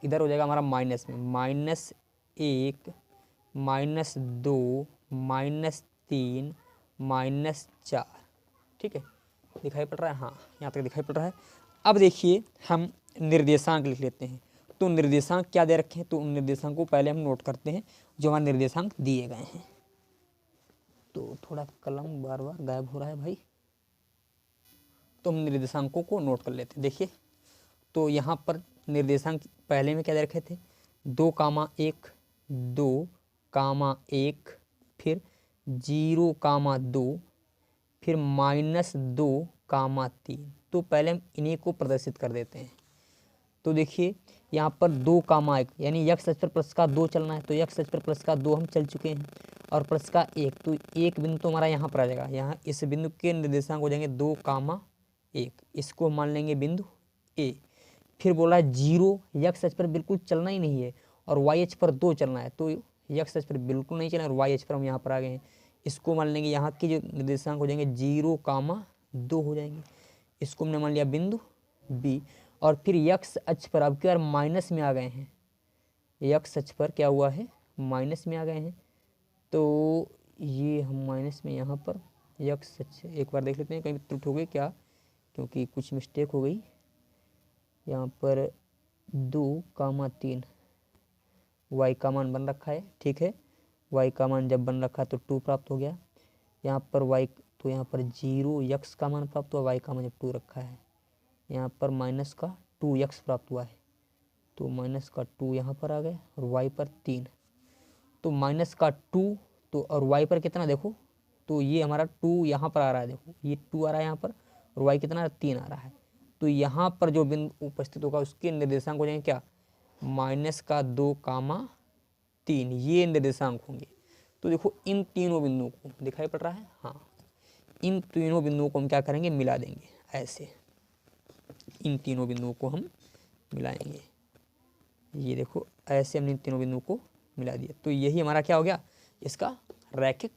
इधर हो जाएगा हमारा माइनस में माइनस 1 माइनस 2 माइनस 3 माइनस 4, ठीक है, दिखाई पड़ रहा है, हाँ यहाँ तक दिखाई पड़ रहा है। अब देखिए हम निर्देशांक लिख लेते हैं, तो निर्देशांक क्या दे रखे हैं, तो उन निर्देशांक को पहले हम नोट करते हैं जो हमारे निर्देशांक दिए गए हैं। तो थोड़ा कलम बार बार गायब हो रहा है भाई, तो हम निर्देशांकों को नोट कर लेते हैं। देखिए तो यहाँ पर निर्देशांक पहले में क्या दे रखे थे, 2 कामा 1, 2 कामा 1, फिर 0 कामा 2, फिर माइनस 2 कामा 3। तो पहले हम इन्हीं को प्रदर्शित कर देते हैं। तो देखिए यहाँ पर 2 कामा 1, यानी x अक्ष पर प्लस का 2 चलना है, तो x अक्ष पर प्लस का 2 हम चल चुके हैं, और प्लस का 1, तो एक बिंदु तो हमारा यहाँ पर आ जाएगा, यहाँ इस बिंदु के निर्देशांक हो जाएंगे 2 कामा 1, इसको मान लेंगे बिंदु ए। फिर बोला 0, x अक्ष पर बिल्कुल चलना ही नहीं है, और y अक्ष पर 2 चलना है, तो x अक्ष पर बिल्कुल नहीं चलना, और y अक्ष पर हम यहाँ पर आ गए हैं, इसको मान लेंगे यहाँ के जो निर्देशांक हो जाएंगे 0 कामा 2 हो जाएंगे, इसको हमने मान लिया बिंदु बी। और फिर x अक्ष पर अब क्या माइनस में आ गए हैं, x अक्ष पर क्या हुआ है, माइनस में आ गए हैं, तो ये हम माइनस में यहाँ पर x अक्ष एक बार देख लेते हैं कहीं त्रुटि हो गई क्या, क्योंकि कुछ मिस्टेक हो गई। यहाँ पर 2 कामा 3 y का मान बन रखा है, ठीक है, y का मान जब बन रखा तो 2 प्राप्त हो गया। यहाँ पर y, तो यहाँ पर 0 x का मान प्राप्त हुआ, y का मान जब 2 रखा है, यहाँ पर माइनस का 2x प्राप्त हुआ है, तो माइनस का 2 यहाँ पर आ गए, और y पर 3, तो माइनस का 2, तो और y पर कितना देखो, तो ये हमारा 2 यहाँ पर आ रहा है, देखो ये 2 आ रहा है यहाँ पर, और y कितना 3 आ रहा है, तो यहाँ पर जो बिंदु उपस्थित होगा उसके निर्देशांक हो जाएंगे क्या, माइनस का 2 कामा 3, ये निर्देशांक होंगे। तो देखो इन तीनों बिंदुओं को दिखाई पड़ रहा है, हाँ इन तीनों बिंदुओं को हम क्या करेंगे, मिला देंगे, ऐसे इन तीनों बिंदुओं को हम मिलाएंगे, ये देखो ऐसे हमने इन तीनों बिंदुओं को मिला दिया, तो यही हमारा क्या हो गया, इसका रैखिक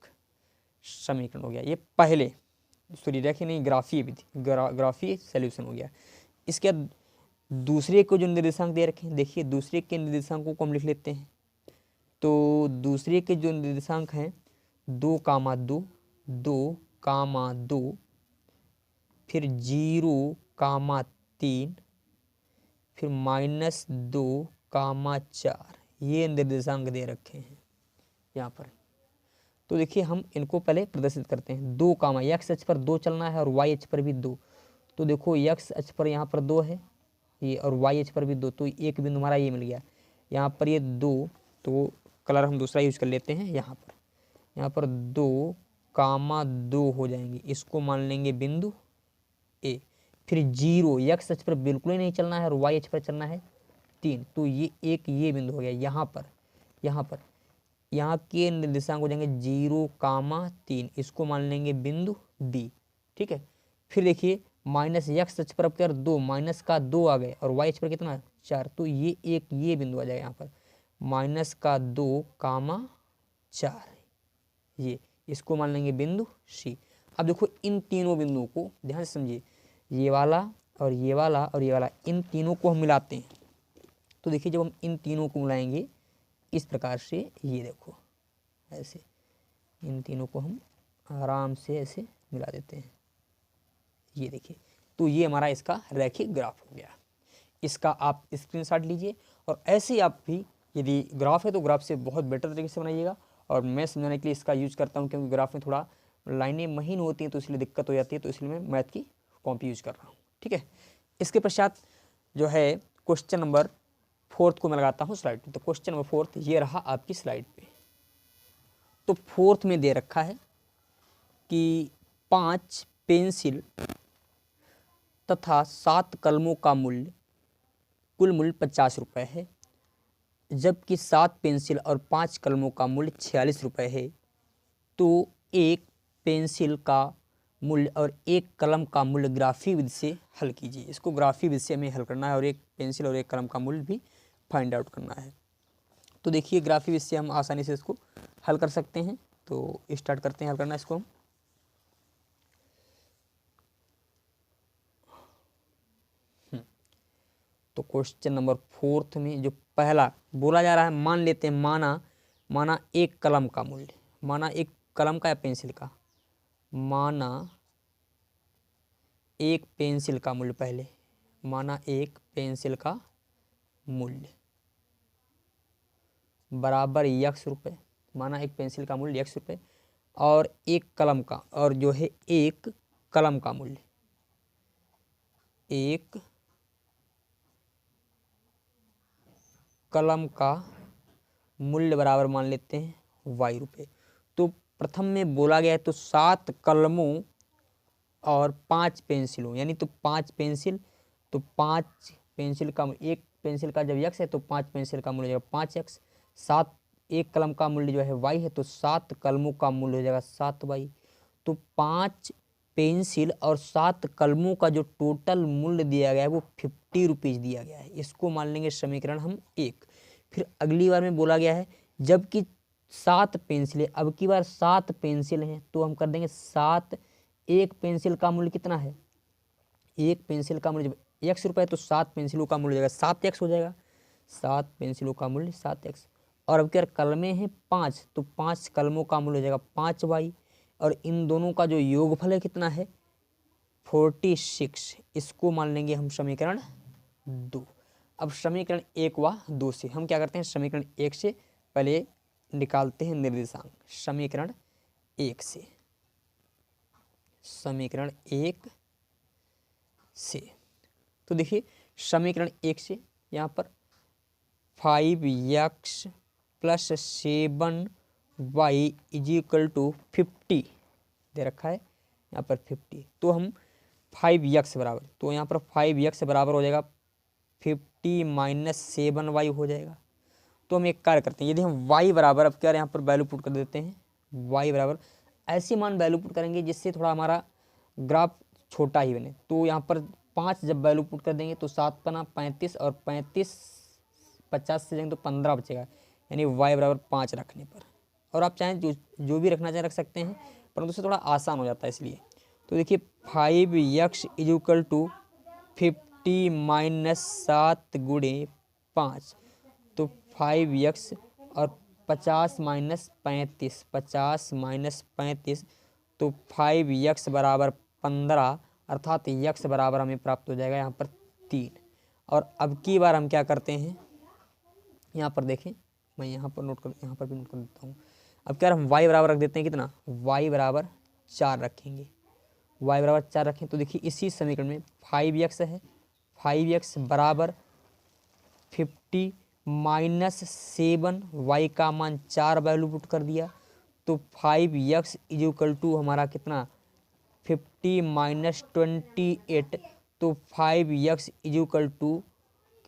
समीकरण हो गया। ये पहले सॉरी रैखिक नहीं, ग्राफीय विधि, ग्राफीय सॉल्यूशन हो गया। इसके दूसरे को जो निर्देशांक दे रखे हैं, देखिए दूसरे के निर्देशांकों को हम लिख लेते हैं। तो दूसरे के जो निर्देशांक हैं 2,2, 2,2, फिर 0,3, फिर -2,4 ये निर्देशांक दे रखे हैं यहाँ पर। तो देखिए हम इनको पहले प्रदर्शित करते हैं। 2, एक्स अक्ष पर 2 चलना है और वाई अक्ष पर भी 2। तो देखो एक्स अक्ष पर यहाँ पर 2 है ये, और वाई अक्ष पर भी 2, तो एक बिंदु हमारा ये मिल गया। यहाँ पर ये 2, तो कलर हम दूसरा यूज कर लेते हैं। यहाँ पर 2,2 हो जाएंगे, इसको मान लेंगे बिंदु ए। फिर 0, एक्स अक्ष पर बिल्कुल ही नहीं चलना है और वाई अक्ष पर चलना है 3, तो ये एक ये बिंदु हो गया। यहाँ के निर्देशांक हो जाएंगे 0,3, इसको मान लेंगे बिंदु डी। ठीक है। फिर देखिए माइनस एक्स अक्ष पर अब क्या 2, माइनस का 2 आ गए और वाई अक्ष पर कितना 4, तो ये एक ये बिंदु आ जाएगा यहाँ पर -2,4 ये, इसको मान लेंगे बिंदु सी। अब देखो इन तीनों बिंदुओं को ध्यान से समझिए, ये वाला और ये वाला और ये वाला, इन तीनों को हम मिलाते हैं। तो देखिए जब हम इन तीनों को मिलाएंगे इस प्रकार से, ये देखो ऐसे इन तीनों को हम आराम से ऐसे मिला देते हैं, ये देखिए। तो ये हमारा इसका रैखिक ग्राफ हो गया। इसका आप स्क्रीनशॉट लीजिए और ऐसे ही आप भी यदि ग्राफ है तो ग्राफ से बहुत बेटर तरीके से बनाइएगा। और मैं समझाने के लिए इसका यूज करता हूँ क्योंकि ग्राफ में थोड़ा लाइनें महीन होती हैं तो इसलिए दिक्कत हो जाती है, तो इसलिए मैं मैथ की कॉपी यूज कर रहा हूँ। ठीक है। इसके पश्चात जो है क्वेश्चन नंबर 4 को मैं लगाता हूँ स्लाइड पे। तो क्वेश्चन नंबर 4 ये रहा आपकी स्लाइड पे। तो 4 में दे रखा है कि 5 पेंसिल तथा 7 कलमों का मूल्य, कुल मूल्य 50 रुपये है, जबकि 7 पेंसिल और 5 कलमों का मूल्य 46 रुपये है। तो एक पेंसिल का मूल्य और एक कलम का मूल्य ग्राफी विधि से हल कीजिए। इसको ग्राफी विधि से हमें हल करना है और एक पेंसिल और एक कलम का मूल्य भी फाइंड आउट करना है। तो देखिए ग्राफी विधि से हम आसानी से इसको हल कर सकते हैं। तो स्टार्ट करते हैं हल करना इसको हम। तो क्वेश्चन नंबर 4 में जो पहला बोला जा रहा है, मान लेते हैं माना एक कलम का मूल्य, माना एक कलम का या पेंसिल का, माना एक पेंसिल का मूल्य, पहले माना एक पेंसिल का मूल्य बराबर x रुपये, माना एक पेंसिल का मूल्य x रुपये, और एक कलम का, और जो है एक कलम का मूल्य, एक कलम का मूल्य बराबर मान लेते हैं y रुपये। तो प्रथम में बोला गया है तो 7 कलमों और 5 पेंसिलों, यानी तो 5 पेंसिल, तो 5 पेंसिल का, एक पेंसिल का जब x है तो 5 पेंसिल का मूल्य हो जाएगा 5x, 7 एक कलम का मूल्य जो है y है तो 7 कलमों का मूल्य हो जाएगा 7y। तो 5 पेंसिल और 7 कलमों का जो टोटल मूल्य दिया गया है वो 50 रुपीज़ दिया गया है। इसको मान लेंगे समीकरण हम 1। फिर अगली बार में बोला गया है जबकि 7 पेंसिलें, अब की बार 7 पेंसिल हैं तो हम कर देंगे 7, एक पेंसिल का मूल्य कितना है, एक पेंसिल का मूल्य जब x रुपये तो 7 पेंसिलों का मूल्य हो जाएगा 7x हो जाएगा, 7 पेंसिलों का मूल्य 7x। और अब क्या कलमें हैं 5, तो 5 कलमों का मूल्य हो जाएगा 5y, और इन दोनों का जो योगफल है कितना है 46। इसको मान लेंगे हम समीकरण 2। अब समीकरण 1 व 2 से हम क्या करते हैं, समीकरण 1 से पहले निकालते हैं निर्देशांक। समीकरण 1 से, समीकरण 1 से तो देखिए समीकरण 1 से यहाँ पर 5x + 7y = 50 दे रखा है यहाँ पर 50। तो हम 5x बराबर, तो यहाँ पर 5x बराबर हो जाएगा 50 - 7y हो जाएगा। तो हम एक कार्य करते हैं, यदि हम y बराबर, अब क्या यहाँ पर वैल्यू पुट कर देते हैं, y बराबर ऐसे मान वैल्यू पुट करेंगे जिससे थोड़ा हमारा ग्राफ छोटा ही बने। तो यहाँ पर 5 जब वैल्यू पुट कर देंगे तो 7 पना 35, और 35 50 से जाएंगे तो 15 बचेगा, यानी y बराबर 5 रखने पर। और आप चाहें जो भी रखना चाहें रख सकते हैं, परंतु उससे थोड़ा आसान हो जाता है इसलिए। तो देखिए 5x = 50 - 7 × 5, तो 5x और 50 माइनस 35, 50 माइनस 35, तो 5x बराबर 15, अर्थात x बराबर हमें प्राप्त हो जाएगा यहाँ पर 3। और अब की बार हम क्या करते हैं, यहाँ पर देखें, मैं यहाँ पर यहाँ पर भी नोट कर देता हूँ। अब क्या हम y बराबर रख देते हैं, कितना, y बराबर 4 रखेंगे, y बराबर 4 रखें। तो देखिए इसी समीकरण में 5x है, 5x बराबर 50 माइनस 7, y का मान 4 वैल्यू पुट कर दिया, तो 5x इज इक्वल टू हमारा कितना, 50 माइनस 28, तो 5x इज इक्वल टू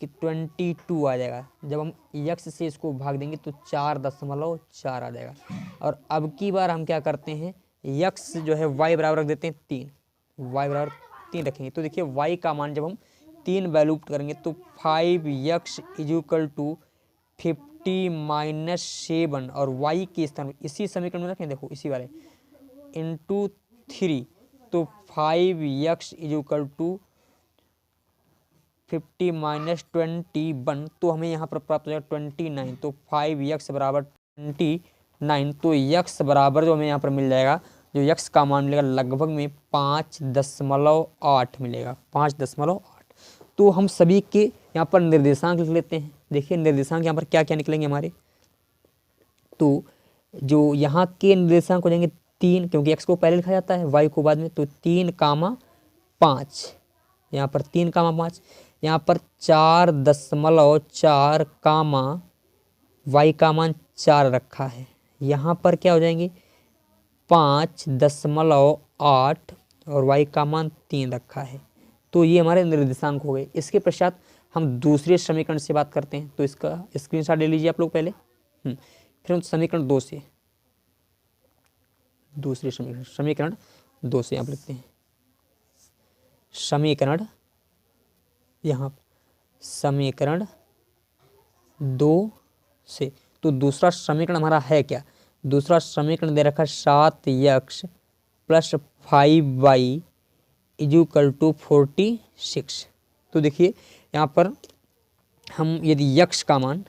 कि 22 आ जाएगा। जब हम x से इसको भाग देंगे तो 4.4 आ जाएगा। और अब की बार हम क्या करते हैं, x जो है y बराबर रख देते हैं 3, y बराबर 3 रखेंगे। तो देखिए y का मान जब हम 3 वैल्यू पुट करेंगे तो 5x is equal to 50 minus 7, और y के स्थान में इसी समीकरण में रखें, देखो इसी वाले, इंटू 3, तो 5x is equal to 50 minus 21, तो हमें यहाँ पर प्राप्त हो जाएगा 29, तो 5x बराबर 29, तो x बराबर जो हमें यहाँ पर मिल जाएगा, जो x का मान मिलेगा लगभग में 5.8 मिलेगा, 5.8। तो हम सभी के यहाँ पर निर्देशांक लिख लेते हैं। देखिए निर्देशांक यहाँ पर क्या क्या निकलेंगे हमारे, तो जो यहाँ के निर्देशांक हो जाएंगे 3, क्योंकि x को पहले लिखा जाता है, y को बाद में, तो 3,5, यहाँ पर 3,5, यहाँ पर 4.4 कामा y का मान 4 रखा है, यहाँ पर क्या हो जाएंगे 5.8 और y का मान 3 रखा है। तो ये हमारे निर्देशांक हो गए। इसके पश्चात हम दूसरे समीकरण से बात करते हैं, तो इसका स्क्रीनशॉट ले लीजिए आप लोग पहले। फिर हम समीकरण 2 से, दूसरे समीकरण 2 से आप लिखते हैं, समीकरण, यहाँ समीकरण 2 से। तो दूसरा समीकरण हमारा है क्या, दूसरा समीकरण दे रखा है 7x plus 5y is equal to 46। तो देखिए यहाँ पर हम यदि x का मान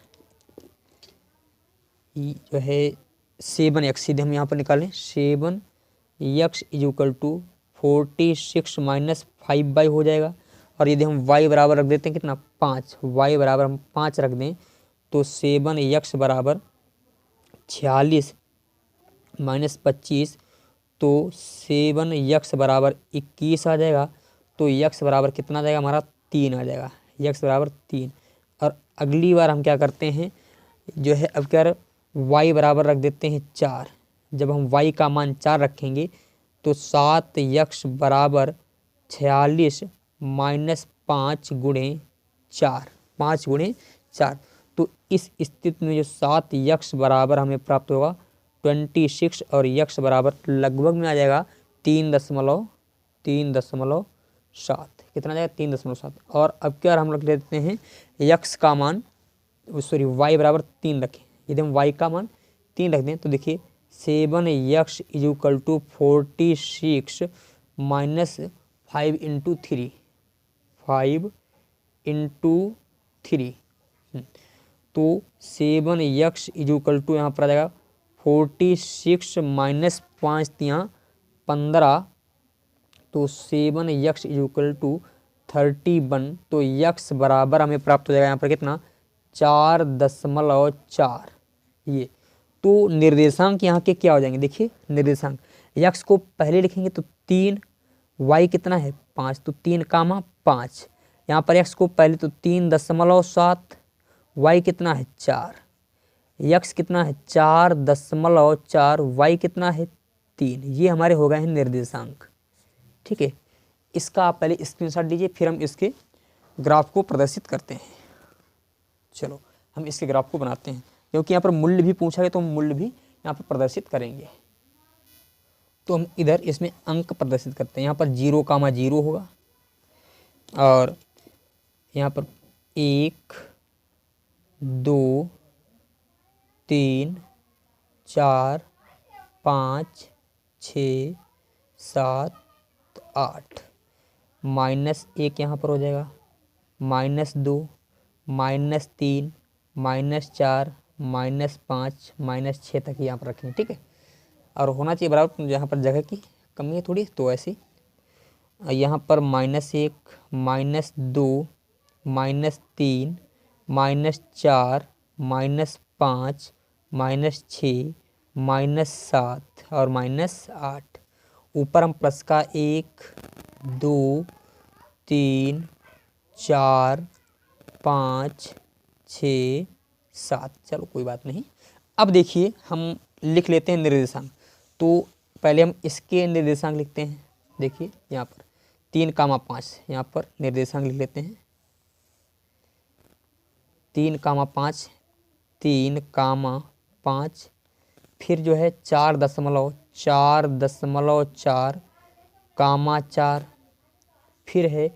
जो है 7x, सीधे हम यहाँ पर निकालें, 7x is equal to 46 minus 5y हो जाएगा। और यदि हम y बराबर रख देते हैं कितना, 5, y बराबर हम 5 रख दें, तो 7x बराबर 46 माइनस 25, तो 7x बराबर 21 आ जाएगा। तो x बराबर कितना आ जाएगा हमारा, 3 आ जाएगा, x बराबर 3। और अगली बार हम क्या करते हैं, जो है अब क्या y बराबर रख देते हैं 4। जब हम y का मान 4 रखेंगे तो 7x बराबर 46 माइनस 5 गुणे 4, 5 गुणे 4। तो इस स्थिति में जो 7x बराबर हमें प्राप्त होगा 26, और x बराबर लगभग में आ जाएगा 3.7, कितना आ जाएगा 3.7। और अब क्या हम रख लेते हैं x का मान, सॉरी y बराबर 3 रखें। यदि हम y का मान 3 रख दें तो देखिए 7x is equal to 46 minus 5 into 3, 5 into 3, तो 7x इज इक्वल टू यहाँ पर आ जाएगा 46 माइनस 5 यहाँ 15, तो 7x इज इक्वल टू 31। तो x बराबर हमें प्राप्त हो जाएगा यहाँ पर कितना, 4.4। ये तो निर्देशांक यहाँ के क्या हो जाएंगे, देखिए निर्देशांक x को पहले लिखेंगे तो 3, y कितना है 5, तो 3,5, यहाँ पर x को पहले तो 3.7, y कितना है 4, x कितना है 4.4, y कितना है 3। ये हमारे हो गए हैं निर्देशांक। ठीक है, इसका आप पहले स्क्रीनशॉट लीजिए, फिर हम इसके ग्राफ को प्रदर्शित करते हैं। चलो हम इसके ग्राफ को बनाते हैं, क्योंकि यहाँ पर मूल्य भी पूछा गया तो हम मूल्य भी यहाँ पर प्रदर्शित करेंगे। तो हम इधर इसमें अंक प्रदर्शित करते हैं। यहाँ पर 0,0 होगा, और यहाँ पर 1, 2, 3, 4, 5, 6, 7, 8, -1 यहाँ पर हो जाएगा, -2, -3, -4, -5 -6 तक यहाँ पर रखेंगे, ठीक है। और होना चाहिए बराबर, यहाँ पर जगह की कमी है थोड़ी, तो ऐसे यहाँ पर -1 -2 -3 -4 -5 -6 -7 और -8। ऊपर हम प्लस का 1 2 3 4 5 6 7, चलो कोई बात नहीं। अब देखिए हम लिख लेते हैं निर्देशांक। तो पहले हम इसके निर्देशांक लिखते हैं। देखिए यहाँ पर 3,5 यहाँ पर निर्देशांक लिख लेते हैं। 3,5 3,5 फिर जो है 4.4 कामा 4 फिर है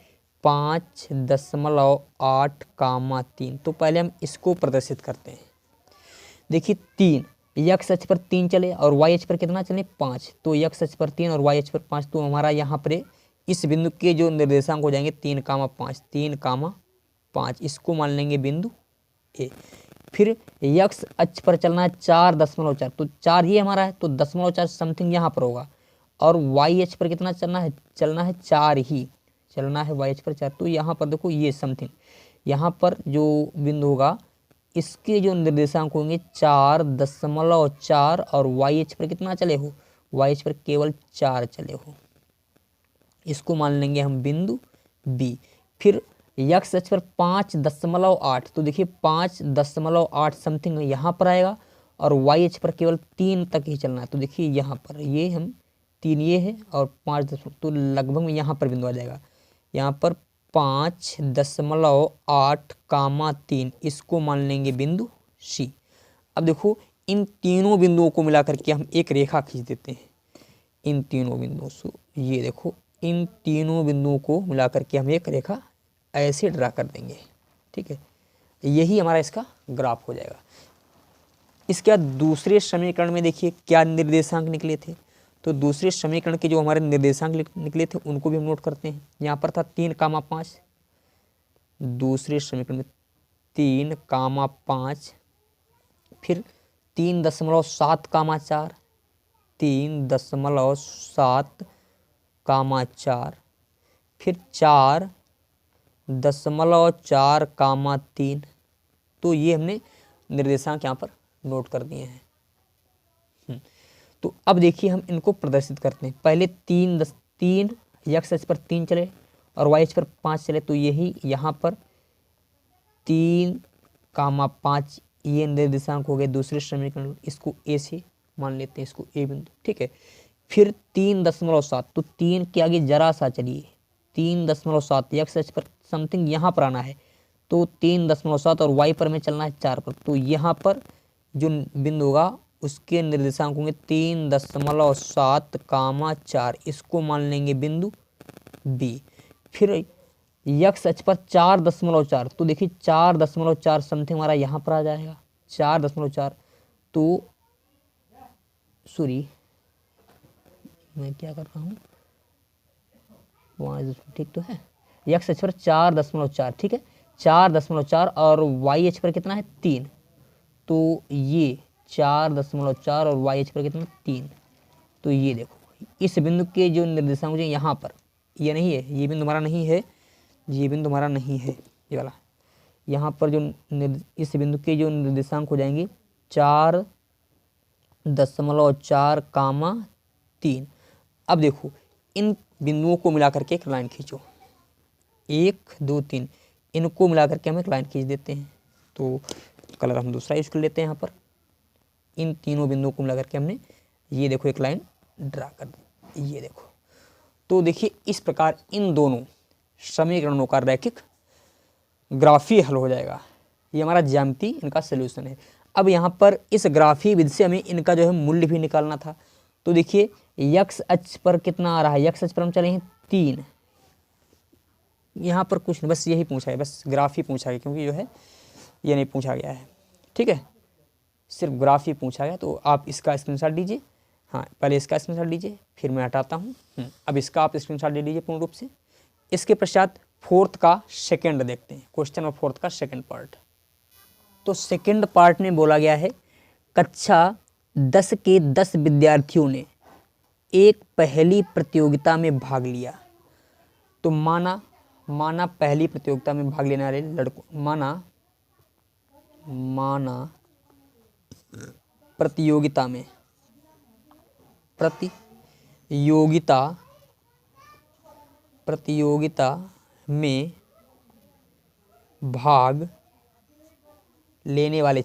5.8 कामा 3। तो पहले हम इसको प्रदर्शित करते हैं। देखिए 3 x अक्ष पर 3 चले और y अक्ष पर कितना चले 5, तो x अक्ष पर 3 और y अक्ष पर 5। तो हमारा यहाँ पर इस बिंदु के जो निर्देशांक हो जाएंगे 3,5 इसको मान लेंगे बिंदु ए। फिर x अक्ष पर चलना है 4.4, तो 4 ये हमारा है, तो 0.4 समथिंग यहाँ पर होगा। और y अक्ष पर कितना चलना है 4 ही चलना है, y अक्ष पर 4। तो यहाँ पर देखो ये समथिंग, यहाँ पर जो बिंदु होगा इसके जो निर्देशांक होंगे 4.4 और y अक्ष पर कितना चले हो, y अक्ष पर केवल 4 चले हो, इसको मान लेंगे हम बिंदु B। फिर x अक्ष पर 5.8, तो देखिए 5.8 समथिंग यहाँ पर आएगा और y अक्ष पर केवल 3 तक ही चलना है। तो देखिए यहाँ पर ये हम 3 ये है और 5, तो लगभग में यहाँ पर बिंदु आ जाएगा। यहाँ पर 5.8 कामा 3 इसको मान लेंगे बिंदु C। अब देखो इन तीनों बिंदुओं को मिला करके हम एक रेखा खींच देते हैं। इन तीनों बिंदुओं से ये देखो, इन तीनों बिंदुओं को मिला करके हम एक रेखा ऐसे ड्रा कर देंगे, ठीक है। यही हमारा इसका ग्राफ हो जाएगा। इसके बाद दूसरे समीकरण में देखिए क्या निर्देशांक निकले थे। तो दूसरे समीकरण के जो हमारे निर्देशांक निकले थे उनको भी हम नोट करते हैं। यहाँ पर था 3,5, दूसरे समीकरण में 3,5 फिर 3.7 कामा 4 3.7 कामा 4 फिर 4.4 कामा 3। तो ये हमने निर्देशांक यहाँ पर नोट कर दिए हैं। तो अब देखिए हम इनको प्रदर्शित करते हैं। पहले 3 x अक्ष पर 3 चले और y अक्ष पर 5 चले, तो यही यहाँ पर 3,5 ये निर्देशांक हो गए दूसरे समीकरण। इसको ए से मान लेते हैं, इसको ए बिंदु, ठीक है। फिर 3.7, तो 3 के आगे जरा सा चलिए 3.7 x अक्ष पर समथिंग यहाँ पर आना है, तो 3.7 और y पर में चलना है 4 पर। तो यहाँ पर जो बिंदु होगा उसके निर्देशांक होंगे 3.7 कामा 4, इसको मान लेंगे बिंदु B। फिर x अक्ष पर 4.4, तो देखिए 4.4 समथिंग हमारा यहाँ पर आ जाएगा 4.4। तो सॉरी मैं क्या कर रहा हूँ, वहाँ ठीक तो है। x अक्ष पर 4.4, ठीक है 4.4 और y अक्ष पर कितना है 3, तो ये 4.4 और y अक्ष पर कितना 3। तो ये देखो इस बिंदु के जो निर्देशांक हैं यहाँ पर, ये नहीं है, ये बिंदु हमारा नहीं है, ये बिंदु हमारा नहीं है ये वाला। यहाँ पर जो इस बिंदु के जो निर्देशांक हो जाएंगे 4.4 कामा 3। अब देखो इन बिंदुओं को मिलाकर के एक लाइन खींचो, 1 2 3 इनको मिलाकर के हम एक लाइन खींच देते हैं। तो कलर हम दूसरा यूज कर लेते हैं। यहाँ पर इन तीनों बिंदुओं को मिलाकर के हमने ये देखो एक लाइन ड्रा कर दी, ये देखो। तो देखिए इस प्रकार इन दोनों समीकरणों का रैखिक ग्राफीय हल हो जाएगा। ये हमारा ज्यामिति इनका सलूशन है। अब यहाँ पर इस ग्राफीय विधि से हमें इनका जो है मूल्य भी निकालना था। तो देखिए x अक्ष पर कितना आ रहा है, x अक्ष पर हम चले हैं 3, यहाँ पर कुछ नहीं, बस यही पूछा है, बस ग्राफ ही पूछा है, क्योंकि जो है ये नहीं पूछा गया है, ठीक है, सिर्फ ग्राफ ही पूछा गया। तो आप इसका स्क्रीनशॉट लीजिए। हाँ पहले इसका स्क्रीनशॉट लीजिए, फिर मैं हटाता हूँ। अब इसका आप स्क्रीनशॉट ले लीजिए पूर्ण रूप से। इसके पश्चात फोर्थ का सेकंड देखते हैं, क्वेश्चन और फोर्थ का सेकंड पार्ट। तो सेकंड पार्ट में बोला गया है कक्षा 10 के 10 विद्यार्थियों ने एक पहली प्रतियोगिता में भाग लिया। तो माना पहली प्रतियोगिता में भाग लेने वाले लड़कों, माना प्रतियोगिता में भाग लेने वाले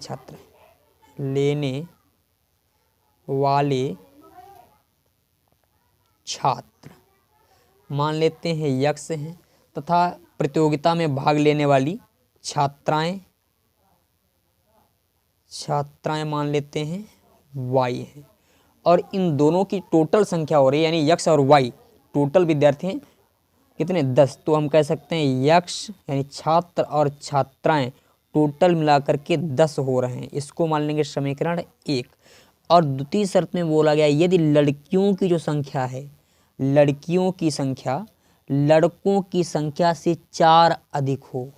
छात्र मान लेते हैं यक्ष हैं, तथा प्रतियोगिता में भाग लेने वाली छात्राएं मान लेते हैं वाई हैं। और इन दोनों की टोटल संख्या हो रही है, यानी यक्ष और वाई टोटल विद्यार्थी हैं कितने, 10। तो हम कह सकते हैं यक्ष यानी छात्र और छात्राएं टोटल मिलाकर के 10 हो रहे हैं। इसको मान लेंगे समीकरण 1। और द्वितीय शर्त में बोला गया यदि लड़कियों की जो संख्या है, लड़कों की संख्या से 4 अधिक हो,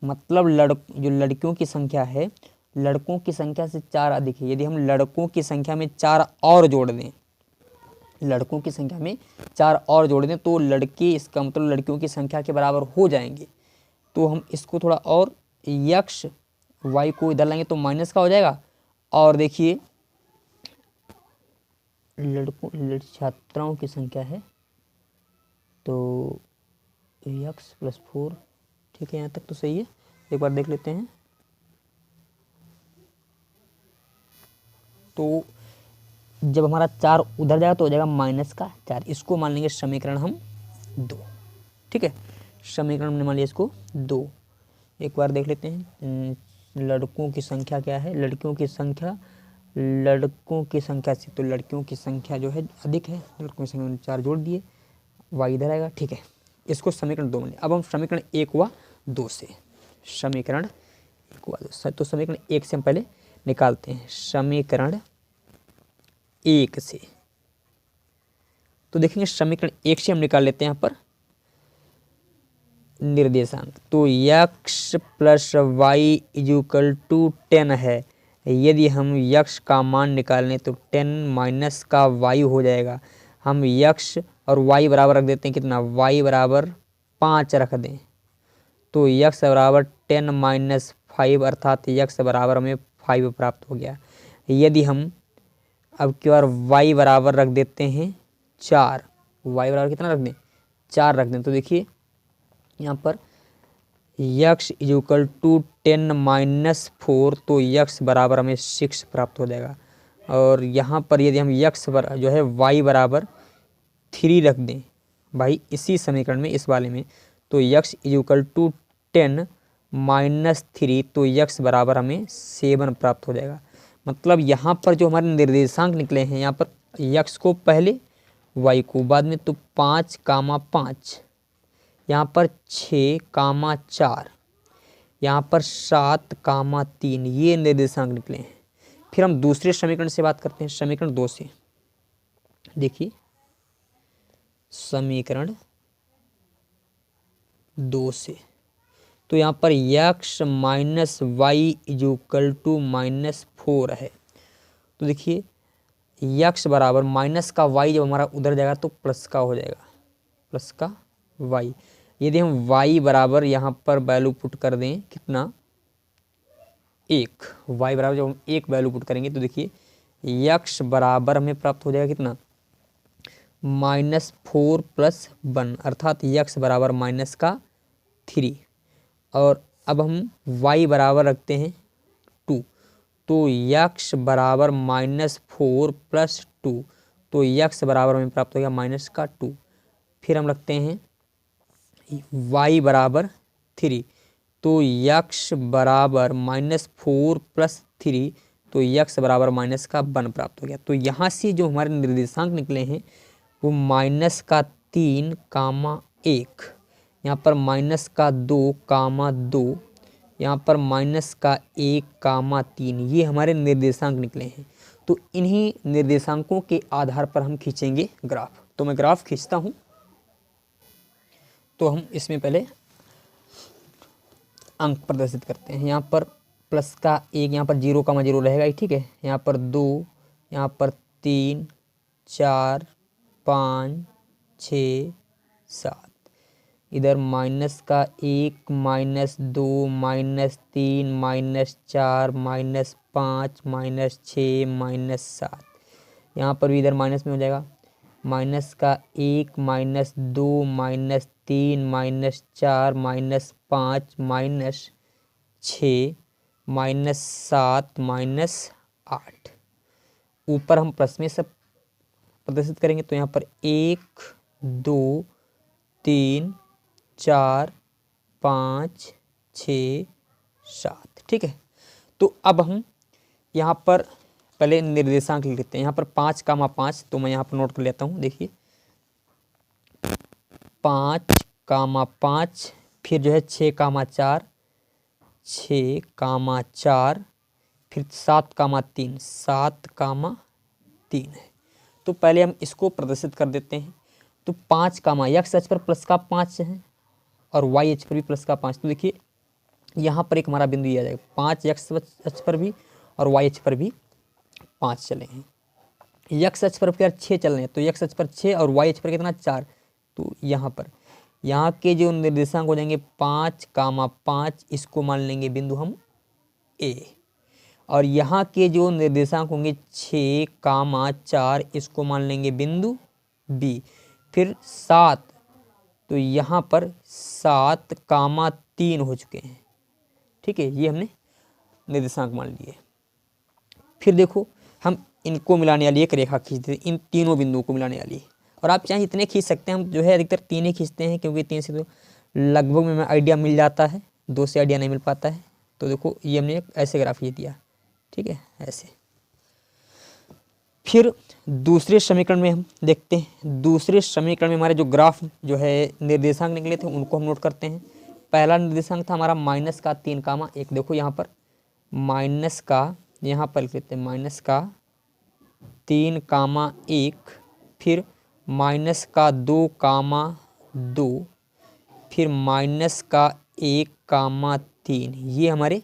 मतलब जो लड़कियों की संख्या है लड़कों की संख्या से 4 अधिक है। यदि हम लड़कों की संख्या में 4 और जोड़ दें, तो लड़के, इसका मतलब लड़कियों की संख्या के बराबर हो जाएंगे। तो हम इसको थोड़ा और यक्ष वाई को इधर लाएंगे तो माइनस का हो जाएगा। और देखिए छात्राओं की संख्या है तो यक्ष प्लस 4, ठीक है, यहाँ तक तो सही है। एक बार देख लेते हैं। तो जब हमारा 4 उधर जाएगा तो हो जाएगा माइनस का 4। इसको मान लेंगे समीकरण हम 2, ठीक है। समीकरण हमने मान लिया इसको 2। एक बार देख लेते हैं लड़कों की संख्या क्या है, लड़कियों की संख्या से, तो लड़कियों की संख्या जो है अधिक है, लड़कों की संख्या में 4 जोड़ दिए, वाई इधर आएगा, ठीक है। इसको समीकरण 2 मान लिया। अब हम समीकरण 1 व 2 से, समीकरण 1 व 2, तो समीकरण 1 से हम पहले निकालते हैं। समीकरण 1 से तो देखेंगे समीकरण 1 से हम निकाल लेते हैं यहाँ पर निर्देशांक। तो यक्ष प्लस वाई इक्वल टू 10 है। यदि हम यक्ष का मान निकालें तो 10 माइनस का वाई हो जाएगा। हम यक्ष और वाई बराबर रख देते हैं कितना, वाई बराबर 5 रख दें तो यक्ष बराबर 10 माइनस 5 अर्थात यक्ष बराबर हमें 5 प्राप्त हो गया। यदि हम अब की बार वाई बराबर रख देते हैं 4, वाई बराबर कितना रख दें, 4 रख दें, तो देखिए यहाँ पर यक्ष इक्वल टू 10 माइनस 4, तो यक्ष बराबर हमें 6 प्राप्त हो जाएगा। और यहाँ पर यदि हम यक्ष जो है वाई बराबर 3 रख दें भाई इसी समीकरण में, इस वाले में, तो यक्ष इक्वल टू 10 माइनस 3, तो यक्ष बराबर हमें 7 प्राप्त हो जाएगा। मतलब यहाँ पर जो हमारे निर्देशांक निकले हैं, यहाँ पर यक्ष को पहले, वाई को बाद में, तो 5, यहाँ पर 6, 4, यहाँ पर 7, 3, ये निर्देशांक निकले हैं। फिर हम दूसरे समीकरण से बात करते हैं, समीकरण 2 से। देखिए समीकरण 2 से तो यहाँ पर यक्ष माइनस वाई इक्वल टू -4 है। तो देखिए यक्ष बराबर माइनस का वाई जब हमारा उधर जाएगा तो प्लस का हो जाएगा, प्लस का वाई। यदि हम वाई बराबर यहाँ पर वैल्यू पुट कर दें कितना, 1, वाई बराबर जब हम 1 वैल्यू पुट करेंगे तो देखिए यक्ष बराबर हमें प्राप्त हो जाएगा कितना, -4 + 1 अर्थात यक्ष बराबर -3। और अब हम y बराबर रखते हैं 2, तो यक्ष बराबर -4 + 2, तो यक्ष बराबर हमें प्राप्त हो गया -2। फिर हम रखते हैं y बराबर 3, तो यक्ष बराबर -4 + 3, तो यक्ष बराबर -1 प्राप्त हो गया। तो यहाँ से जो हमारे निर्देशांक निकले हैं वो -3, 1, यहाँ पर -2, 2, यहाँ पर -1, 3, ये हमारे निर्देशांक निकले हैं। तो इन्हीं निर्देशांकों के आधार पर हम खींचेंगे ग्राफ। तो मैं ग्राफ खींचता हूँ। तो हम इसमें पहले अंक प्रदर्शित करते हैं। यहाँ पर प्लस का 1 यहाँ पर 0,0 रहेगा ही, ठीक है। यहाँ पर 2, यहाँ पर 3, 4, 5, 6, 7, इधर माइनस का 1, -2, -3, -4, -5, -6, -7, यहाँ पर भी इधर माइनस में हो जाएगा। माइनस का 1, -2, -3, -4, -5, -6, -7, -8। ऊपर हम प्लस में सब प्रदर्शित करेंगे तो यहाँ पर 1, 2, 3, 4, 5, 6, 7, ठीक है। तो अब हम यहाँ पर पहले निर्देशांक लिख लेते हैं। यहाँ पर 5,5, तो मैं यहाँ पर नोट कर लेता हूँ। देखिए 5,5, फिर जो है 6,4, 6,4, फिर 7,3, 7,3 है। तो पहले हम इसको प्रदर्शित कर देते हैं। तो 5 एक्स अक्ष पर प्लस का 5 है और वाई अक्ष पर भी प्लस का 5। तो देखिए यहाँ पर एक हमारा बिंदु दिया जाएगा, 5 एक्स अक्ष पर भी और वाई अक्ष पर भी 5 चले हैं। एक्स अक्ष पर फिर 6 चल रहे हैं, तो एक्स अक्ष पर 6 और वाई अक्ष पर कितना 4। तो यहाँ पर यहाँ के जो निर्देशांक हो जाएंगे 5,5, इसको मान लेंगे बिंदु हम ए, और यहाँ के जो निर्देशांक होंगे 6,4, इसको मान लेंगे बिंदु बी। फिर 7, तो यहाँ पर 7,3 हो चुके हैं, ठीक है। ये हमने निर्देशांक मान लिए। फिर देखो हम इनको मिलाने वाली एक रेखा खींचते हैं, इन तीनों बिंदुओं को मिलाने वाली। और आप चाहे इतने खींच सकते हैं, हम जो है अधिकतर 3 ही खींचते हैं, क्योंकि 3 से तो लगभग में आइडिया मिल जाता है, 2 से आइडिया नहीं मिल पाता है। तो देखो ये हमने एक ऐसे ग्राफ ये दिया, ठीक है, ऐसे। फिर दूसरे समीकरण में हम देखते हैं। दूसरे समीकरण में हमारे जो ग्राफ जो है निर्देशांक निकले थे उनको हम नोट करते हैं। पहला निर्देशांक था हमारा माइनस का 3,1। देखो यहाँ पर माइनस का, यहाँ पर लिख लेते हैं माइनस का 3,1, फिर माइनस का 2,2, फिर माइनस का 1,3। ये हमारे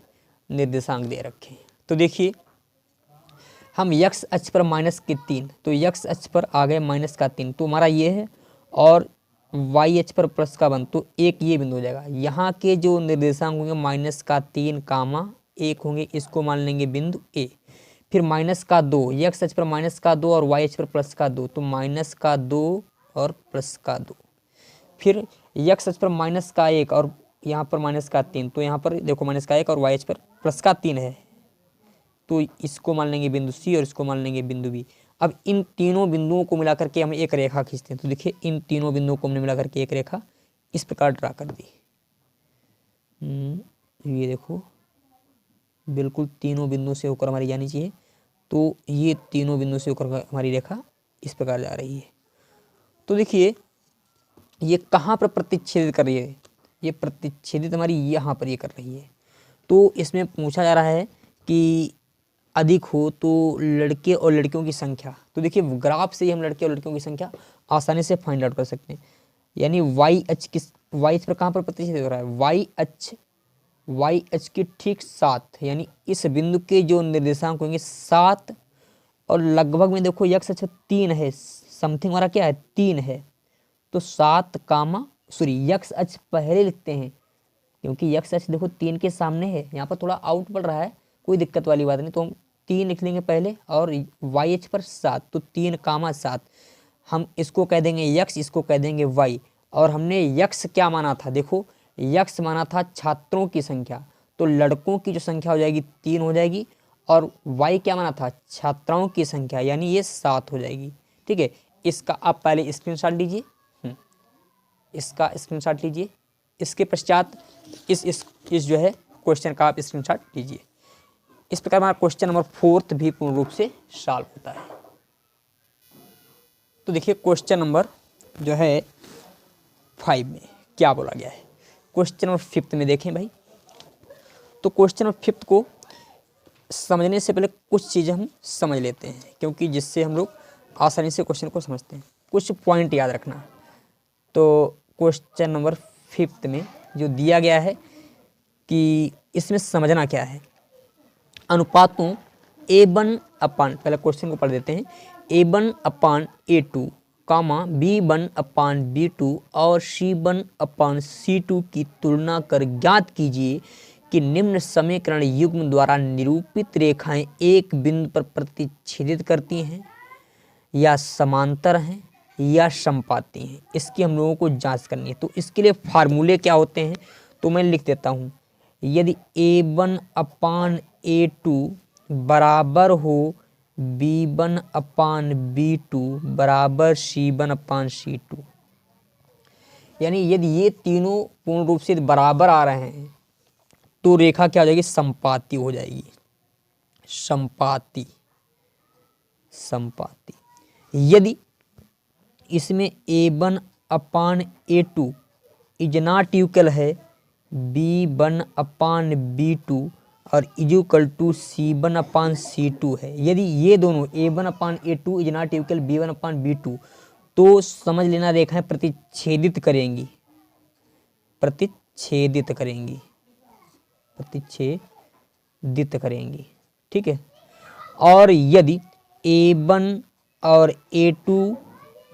निर्देशांक दे रखे हैं। तो देखिए हम यक्स अक्ष पर -3, तो यक्स अक्ष पर आ गए -3, तो हमारा ये है, और वाई अक्ष पर +1, तो एक ये बिंदु हो जाएगा। यहाँ के जो निर्देशांक होंगे -3,1 होंगे, इसको मान लेंगे बिंदु ए। फिर -2, यक्स अक्ष पर -2 और वाई अक्ष पर +2, तो -2 और +2। फिर यक्स अक्ष पर -1 और यहाँ पर -3, तो यहाँ पर देखो -1 और वाई अक्ष पर +3 है, तो इसको मान लेंगे बिंदु सी और इसको मान लेंगे बिंदु बी। अब इन तीनों बिंदुओं को मिलाकर के हम एक रेखा खींचते हैं। तो देखिए इन तीनों बिंदुओं को हमने मिलाकर के एक रेखा इस प्रकार ड्रा कर दी। ये देखो बिल्कुल तीनों बिंदुओं से होकर हमारी जानी चाहिए। तो ये तीनों बिंदुओं से होकर हमारी रेखा इस प्रकार जा रही है। तो देखिए ये कहाँ पर प्रतिच्छेदित कर रही है, ये प्रतिच्छेदित हमारी यहाँ पर ये कर रही है। तो इसमें पूछा जा रहा है कि अधिक हो तो लड़के और लड़कियों की संख्या। तो देखिए ग्राफ से ही हम लड़के और लड़कियों की संख्या आसानी से फाइंड आउट कर सकते हैं। यानी वाई अक्ष पर कहाँ पर प्रतिच्छेदित हो रहा है, वाई अक्ष के ठीक 7, यानी इस बिंदु के जो निर्देशांक होंगे 7, और लगभग में देखो यक्स अक्ष 3 है, समथिंग हमारा क्या है 3 है, तो 7, यक्स अक्ष पहले लिखते हैं, क्योंकि यक्स अक्ष देखो 3 के सामने है, यहाँ पर थोड़ा आउट पड़ रहा है, कोई दिक्कत वाली बात नहीं। तो हम 3 लिख लेंगे पहले, और वाई अक्ष पर 7, तो 3,7 हम इसको कह देंगे यक्स, इसको कह देंगे वाई। और हमने यक्स क्या माना था, देखो यक्स माना था छात्रों की संख्या, तो लड़कों की जो संख्या हो जाएगी 3 हो जाएगी, और वाई क्या माना था छात्राओं की संख्या, यानी ये 7 हो जाएगी, ठीक है। इसका आप पहले स्क्रीनशॉट लीजिए, इसका स्क्रीनशॉट लीजिए। इसके पश्चात इस जो है क्वेश्चन का आप स्क्रीनशॉट लीजिए। इस प्रकार हमारा क्वेश्चन नंबर 4 भी पूर्ण रूप से सॉल्व होता है। तो देखिए क्वेश्चन नंबर जो है 5 में क्या बोला गया है। क्वेश्चन नंबर 5 में देखें भाई, तो क्वेश्चन नंबर 5 को समझने से पहले कुछ चीज़ें हम समझ लेते हैं, क्योंकि जिससे हम लोग आसानी से क्वेश्चन को समझते हैं। कुछ पॉइंट याद रखना। तो क्वेश्चन नंबर 5 में जो दिया गया है कि इसमें समझना क्या है, अनुपातों A1 अपान, पहले क्वेश्चन को पढ़ देते हैं, A1 अपान A2 कामा B1 अपान B2 और C1 अपान C2 की तुलना कर ज्ञात कीजिए कि निम्न समीकरण युग्म द्वारा निरूपित रेखाएं एक बिंदु पर प्रतिच्छेदित करती हैं या समांतर हैं या समपाती हैं। इसकी हम लोगों को जांच करनी है। तो इसके लिए फार्मूले क्या होते हैं, तो मैं लिख देता हूँ। यदि A1 अपान A2 बराबर हो B1 अपान B2 बराबर C1 अपान C2, यानी यदि ये तीनों पूर्ण रूप से बराबर आ रहे हैं तो रेखा क्या हो जाएगी, समपाती हो जाएगी। समपाती, समपाती। यदि इसमें A1 upon A2 is not equal है B1 अपान B2 और equal to C1 upon C2 है, यदि ये दोनों A1 upon A2 is not equal B1 upon B2, तो समझ लेना रेखाएं प्रतिच्छेदित करेंगी, प्रतिच्छेदित करेंगी, प्रतिच्छेदित करेंगी। ठीक है। और यदि A1 और A2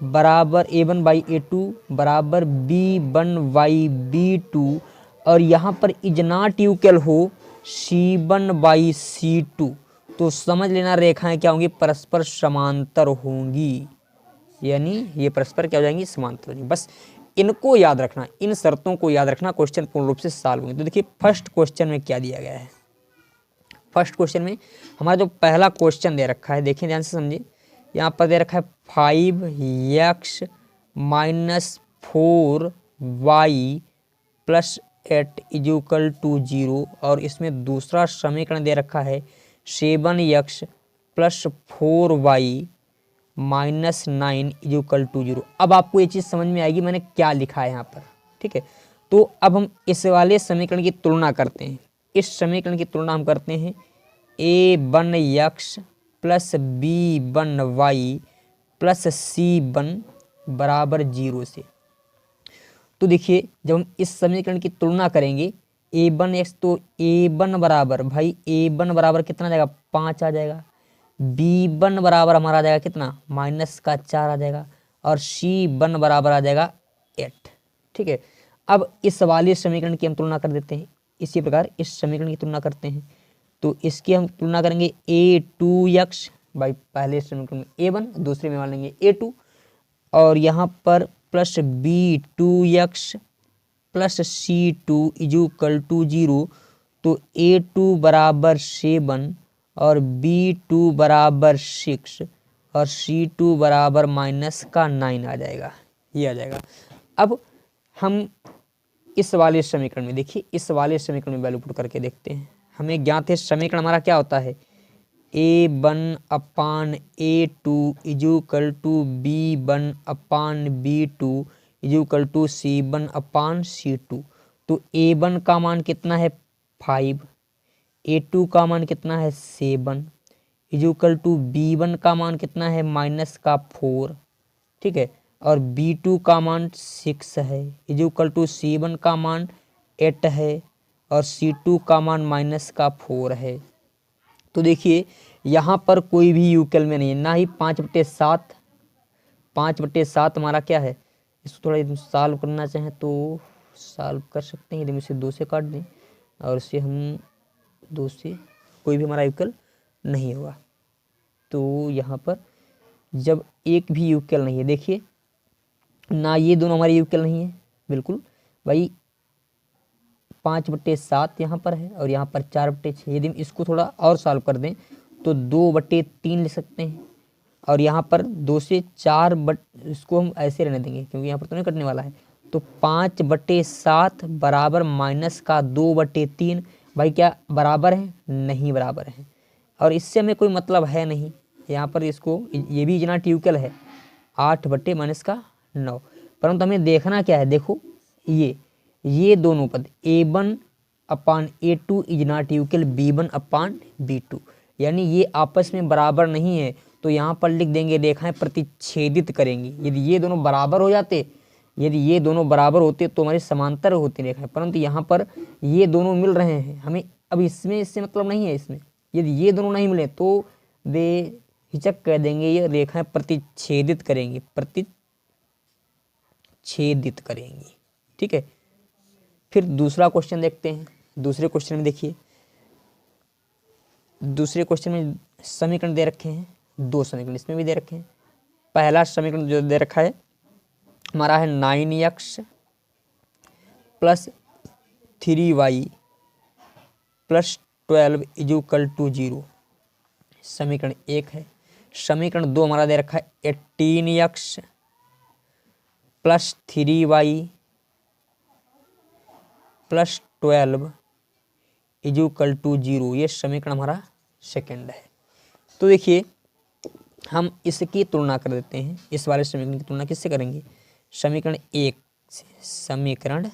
बराबर A1 बाई A2 बराबर B1 बाई B2 और यहाँ पर इज नॉट इक्वल हो C1 बाई C2, तो समझ लेना रेखाएं क्या होंगी, परस्पर समांतर होंगी। यानी ये परस्पर क्या हो जाएंगी, समांतर होंगी। बस इनको याद रखना, इन शर्तों को याद रखना, क्वेश्चन पूर्ण रूप से सॉल्व होंगे। तो देखिए फर्स्ट क्वेश्चन में क्या दिया गया है। फर्स्ट क्वेश्चन में हमारा जो पहला क्वेश्चन दे रखा है, देखिए ध्यान से समझिए। यहाँ पर दे रखा है 5x minus 4y plus 8 equal to 0 और इसमें दूसरा समीकरण दे रखा है 7x plus 4y minus 9 equal to 0। अब आपको ये चीज़ समझ में आएगी मैंने क्या लिखा है यहाँ पर। ठीक है। तो अब हम इस वाले समीकरण की तुलना करते हैं। इस समीकरण की तुलना हम करते हैं A1x plus B1y plus C1 बराबर 0 से। तो देखिए जब हम इस समीकरण की तुलना करेंगे A1x, तो A1 बराबर, भाई A1 बराबर कितना आ जाएगा, 5 आ जाएगा। B1 बराबर हमारा आ जाएगा कितना, -4 आ जाएगा। और C1 बराबर आ जाएगा 8। ठीक है। अब इस वाले समीकरण की हम तुलना कर देते हैं। इसी प्रकार इस समीकरण की तुलना करते हैं, तो इसकी हम तुलना करेंगे A2x, भाई पहले समीकरण में A1, दूसरे में मान लेंगे A2, और यहाँ पर plus B2x plus C2 equal to 0। तो A2 बराबर 7 और B2 बराबर 6 और C2 बराबर -9 आ जाएगा, ये आ जाएगा। अब हम इस वाले समीकरण में देखिए, इस वाले समीकरण में वैल्यू पुट करके देखते हैं। हमें ज्ञात है समीकरण हमारा क्या होता है, A1 upon A2 equal to B1 upon B2 equal to C1 upon C2। तो A1 का मान कितना है 5, A2 का मान कितना है 7 इक्वल टू B1 का मान कितना है -4। ठीक है। और B2 का मान 6 है इक्वल टू C1 का मान 8 है और C2 का मान -4 है। तो देखिए यहाँ पर कोई भी यूकेल में नहीं है, ना ही 5/7। 5/7 हमारा क्या है, इसको थोड़ा सॉल्व करना चाहें तो सॉल्व कर सकते हैं। यदि हम इसे 2 से काट दें और इसे हम 2 से, कोई भी हमारा यूकेल नहीं होगा। तो यहाँ पर जब एक भी यूकेल नहीं है, देखिए ना ये दोनों हमारे यूकेल नहीं है, बिल्कुल भाई 5/7 यहाँ पर है और यहाँ पर 4/6। यदि हम इसको थोड़ा और सॉल्व कर दें तो 2/3 ले सकते हैं और यहाँ पर 2 से 4 इसको हम ऐसे रहने देंगे क्योंकि यहाँ पर तो नहीं कटने वाला है। तो 5/7 बराबर -2/3, भाई क्या बराबर है, नहीं बराबर है। और इससे हमें कोई मतलब है नहीं। यहाँ पर इसको, ये भी इतना ट्यूकल है 8/-9, परंतु हमें देखना क्या है, देखो ये दोनों पद A1 upon A2 is not equal B1 upon B2, यानी ये आपस में बराबर नहीं है। तो यहाँ पर लिख देंगे रेखाएं प्रतिच्छेदित करेंगी। यदि ये दोनों बराबर हो जाते, यदि ये दोनों बराबर होते तो हमारी समांतर होती रेखाएं, परंतु यहाँ पर ये दोनों मिल रहे हैं, हमें अब इसमें इससे मतलब नहीं है। इसमें यदि ये दोनों नहीं मिले तो वे हिचक कह देंगे ये रेखाएं प्रतिच्छेदित करेंगी, प्रतिच्छेदित करेंगी। ठीक है, फिर दूसरा क्वेश्चन देखते हैं। दूसरे क्वेश्चन में देखिए, दूसरे क्वेश्चन में समीकरण दे रखे हैं, दो समीकरण इसमें भी दे रखे हैं। पहला समीकरण जो दे रखा है हमारा है 9x plus 3y plus 12 equal to 0, समीकरण 1 है। समीकरण 2 हमारा दे रखा है 18x plus 3y plus 12 equal to 0, ये समीकरण हमारा सेकंड है। तो देखिए हम इसकी तुलना कर देते हैं, इस वाले समीकरण की तुलना किससे करेंगे, समीकरण 1 से। समीकरण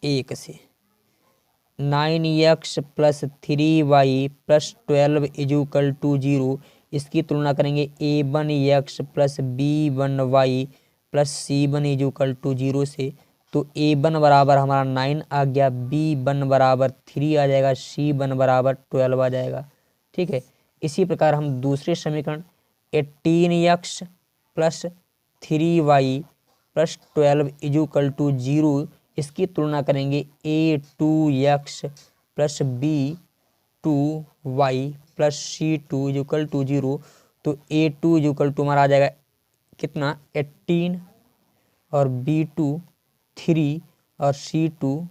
1 से 9x plus 3y plus 12 equal to 0, इसकी तुलना करेंगे a1x plus b1y plus c1 equal to 0 से। तो a1 बराबर हमारा 9 आ गया, b1 बराबर 3 आ जाएगा, c1 बराबर 12 आ जाएगा। ठीक है, इसी प्रकार हम दूसरे समीकरण 18x plus 3y plus 12 equal to 0, इसकी तुलना करेंगे a2x plus b2y plus c2 equal to 0। तो a2 इक्वल टू हमारा आ जाएगा कितना 18 और b2 3 और c2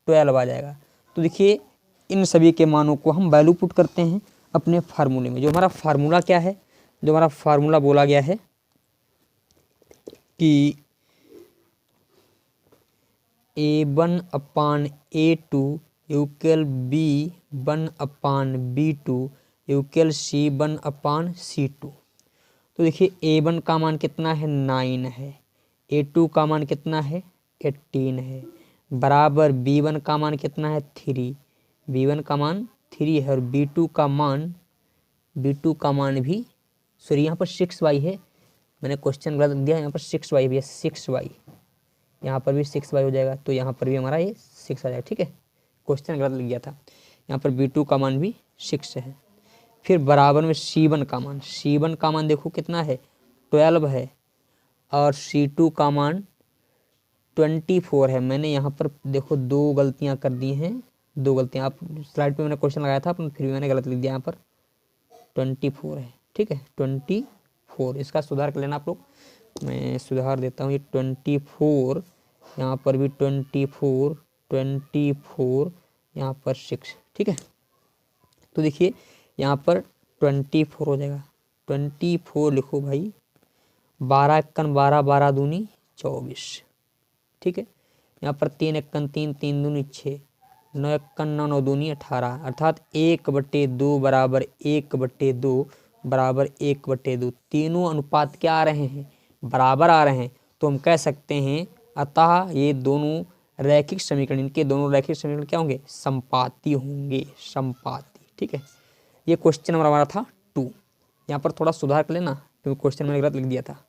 12 आ जाएगा। तो देखिए इन सभी के मानों को हम वैल्यू पुट करते हैं अपने फार्मूले में। जो हमारा फार्मूला क्या है, जो हमारा फार्मूला बोला गया है कि a1 upon a2 equal b1 upon b2 equal c1 upon c2। तो देखिए a1 का मान कितना है 9 है, a2 का मान कितना है 18 है, बराबर b1 का मान कितना है 3, b1 का मान 3 है, और b2 का मान भी सॉरी यहाँ पर 6y है, मैंने क्वेश्चन गलत दिया, यहाँ पर 6y भी है, 6y, यहाँ पर भी 6y हो जाएगा, तो यहाँ पर भी हमारा ये 6 आ जाएगा। ठीक है, क्वेश्चन गलत लिख गया था, यहाँ पर b2 का मान भी 6 है। फिर बराबर में c1 का मान देखो कितना है 12 है, और c2 का मान 24 है। मैंने यहाँ पर देखो दो गलतियाँ कर दी हैं, दो गलतियाँ, आप स्लाइड पे मैंने क्वेश्चन लगाया था फिर भी मैंने गलत लिख दिया, यहाँ पर 24 है। ठीक है, 24, इसका सुधार कर लेना आप लोग, मैं सुधार देता हूँ। ये 24, यहाँ पर भी 24, यहाँ पर 6। ठीक है, तो देखिए यहाँ पर 24 हो जाएगा, 24 लिखो भाई, 12 1 12, 12 दूनी 24। ठीक है, यहाँ पर 3 1 3, 3 दूनी 6, 9 1 9, 9 दूनी 18, अर्थात 1/2 बराबर 1/2 बराबर 1/2। तीनों अनुपात क्या आ रहे हैं, बराबर आ रहे हैं, तो हम कह सकते हैं अतः ये दोनों रैखिक समीकरण, इनके दोनों रैखिक समीकरण क्या होंगे, संपाती होंगे, संपाती। ठीक है, ये क्वेश्चन नंबर हमारा था 2, यहाँ पर थोड़ा सुधार कर लेना क्योंकि क्वेश्चन मैंने गलत लिख दिया था।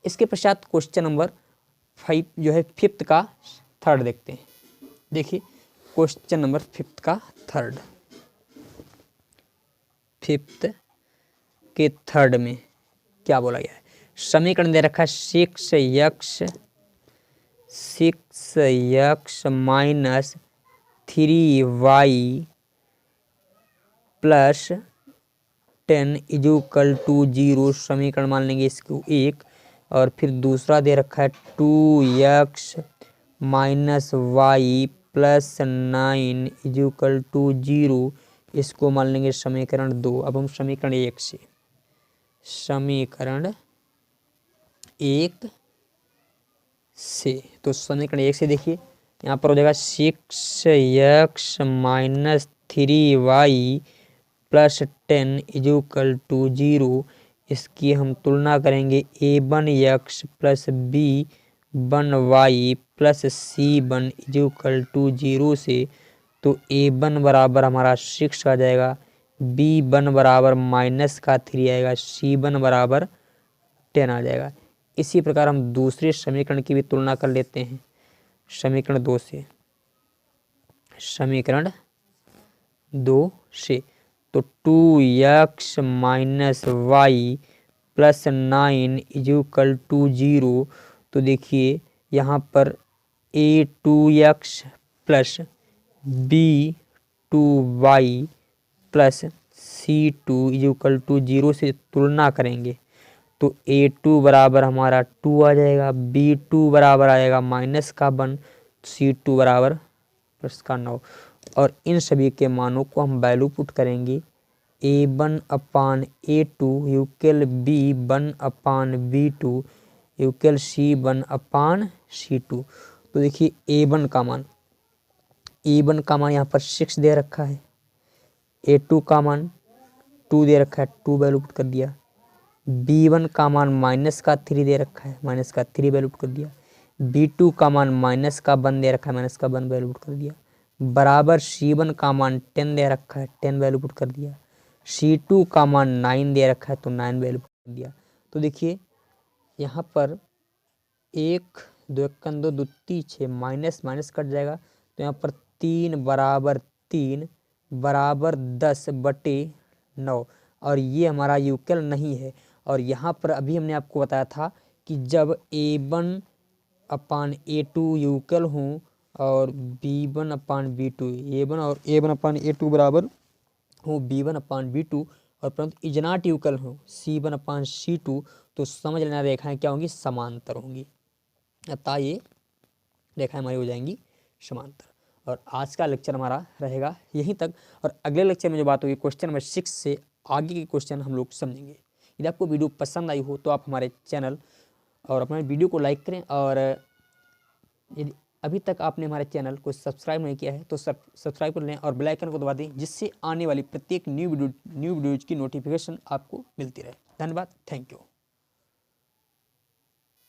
इसके पश्चात क्वेश्चन नंबर 5 जो है 5th का थर्ड देखते हैं। देखिए क्वेश्चन नंबर 5th का थर्ड, 5th के थर्ड में क्या बोला गया है, समीकरण दे रखा है 6x minus 3y plus 10 equal to 0, समीकरण मान लेंगे इसको 1, और फिर दूसरा दे रखा है 2x minus y plus 9 equal to 0, इसको मान लेंगे समीकरण 2। अब हम समीकरण 1 से, समीकरण 1 से, तो समीकरण 1 से देखिए यहाँ पर हो जाएगा 6x minus 3y plus 10 equal to 0, इसकी हम तुलना करेंगे a1x plus b1y plus c1 equal to 0 से। तो a1 बराबर हमारा 6 आ जाएगा, b1 बराबर -3 आएगा, c1 बराबर 10 आ जाएगा। इसी प्रकार हम दूसरे समीकरण की भी तुलना कर लेते हैं समीकरण 2 से, समीकरण 2 से। तो 2x minus y plus 9 is equal to 0। तो देखिए यहाँ पर a2x plus b2y plus c2 is equal to 0 से तुलना करेंगे तो a2 बराबर हमारा 2 आ जाएगा, b2 बराबर आएगा -1, c2 बराबर +9। और इन सभी के मानों को हम वैल्यू पुट करेंगे a1 upon a2 equal b1 upon b2 equal c1 upon c2। तो देखिए a1 का मान यहाँ पर 6 दे रखा है, a2 का मान 2 दे रखा है, 2 वैल्यू पुट कर दिया, b1 का मान -3 दे रखा है, -3 वैल्यू पुट कर दिया, b2 का मान -1 दे रखा है, -1 वैल्यू पुट कर दिया, बराबर c1 का मान 10 दे रखा है, 10 वैल्यू पुट कर दिया, c2 का मान 9 दे रखा है तो 9 वैल्यू पुट कर दिया। तो देखिए यहाँ पर 1 2 1 2 2 3 6 माइनस माइनस कट जाएगा तो यहाँ पर 3 बराबर 3 बराबर 10/9 और ये हमारा यूक्ल नहीं है। और यहाँ पर अभी हमने आपको बताया था कि जब a1 अपान a2 यूक्ल हों और b1 upon b2 a1 upon a2 बराबर हो b1 अपान b2 और परंतु इज नॉट यूक्ल हो c1 अपान c2 तो समझ लेना रेखाएं क्या होंगी, समांतर होंगी। अतः ये रेखाएं हमारी हो जाएंगी समांतर। और आज का लेक्चर हमारा रहेगा यहीं तक और अगले लेक्चर में जो बात होगी क्वेश्चन नंबर 6 से आगे के क्वेश्चन हम लोग समझेंगे। यदि आपको वीडियो पसंद आई हो तो आप हमारे चैनल और अपने वीडियो को लाइक करें और यदि अभी तक आपने हमारे चैनल को सब्सक्राइब नहीं किया है तो सब्सक्राइब कर लें और बेल आइकन को दबा दें जिससे आने वाली प्रत्येक न्यू वीडियोज की नोटिफिकेशन आपको मिलती रहे। धन्यवाद, थैंक यू।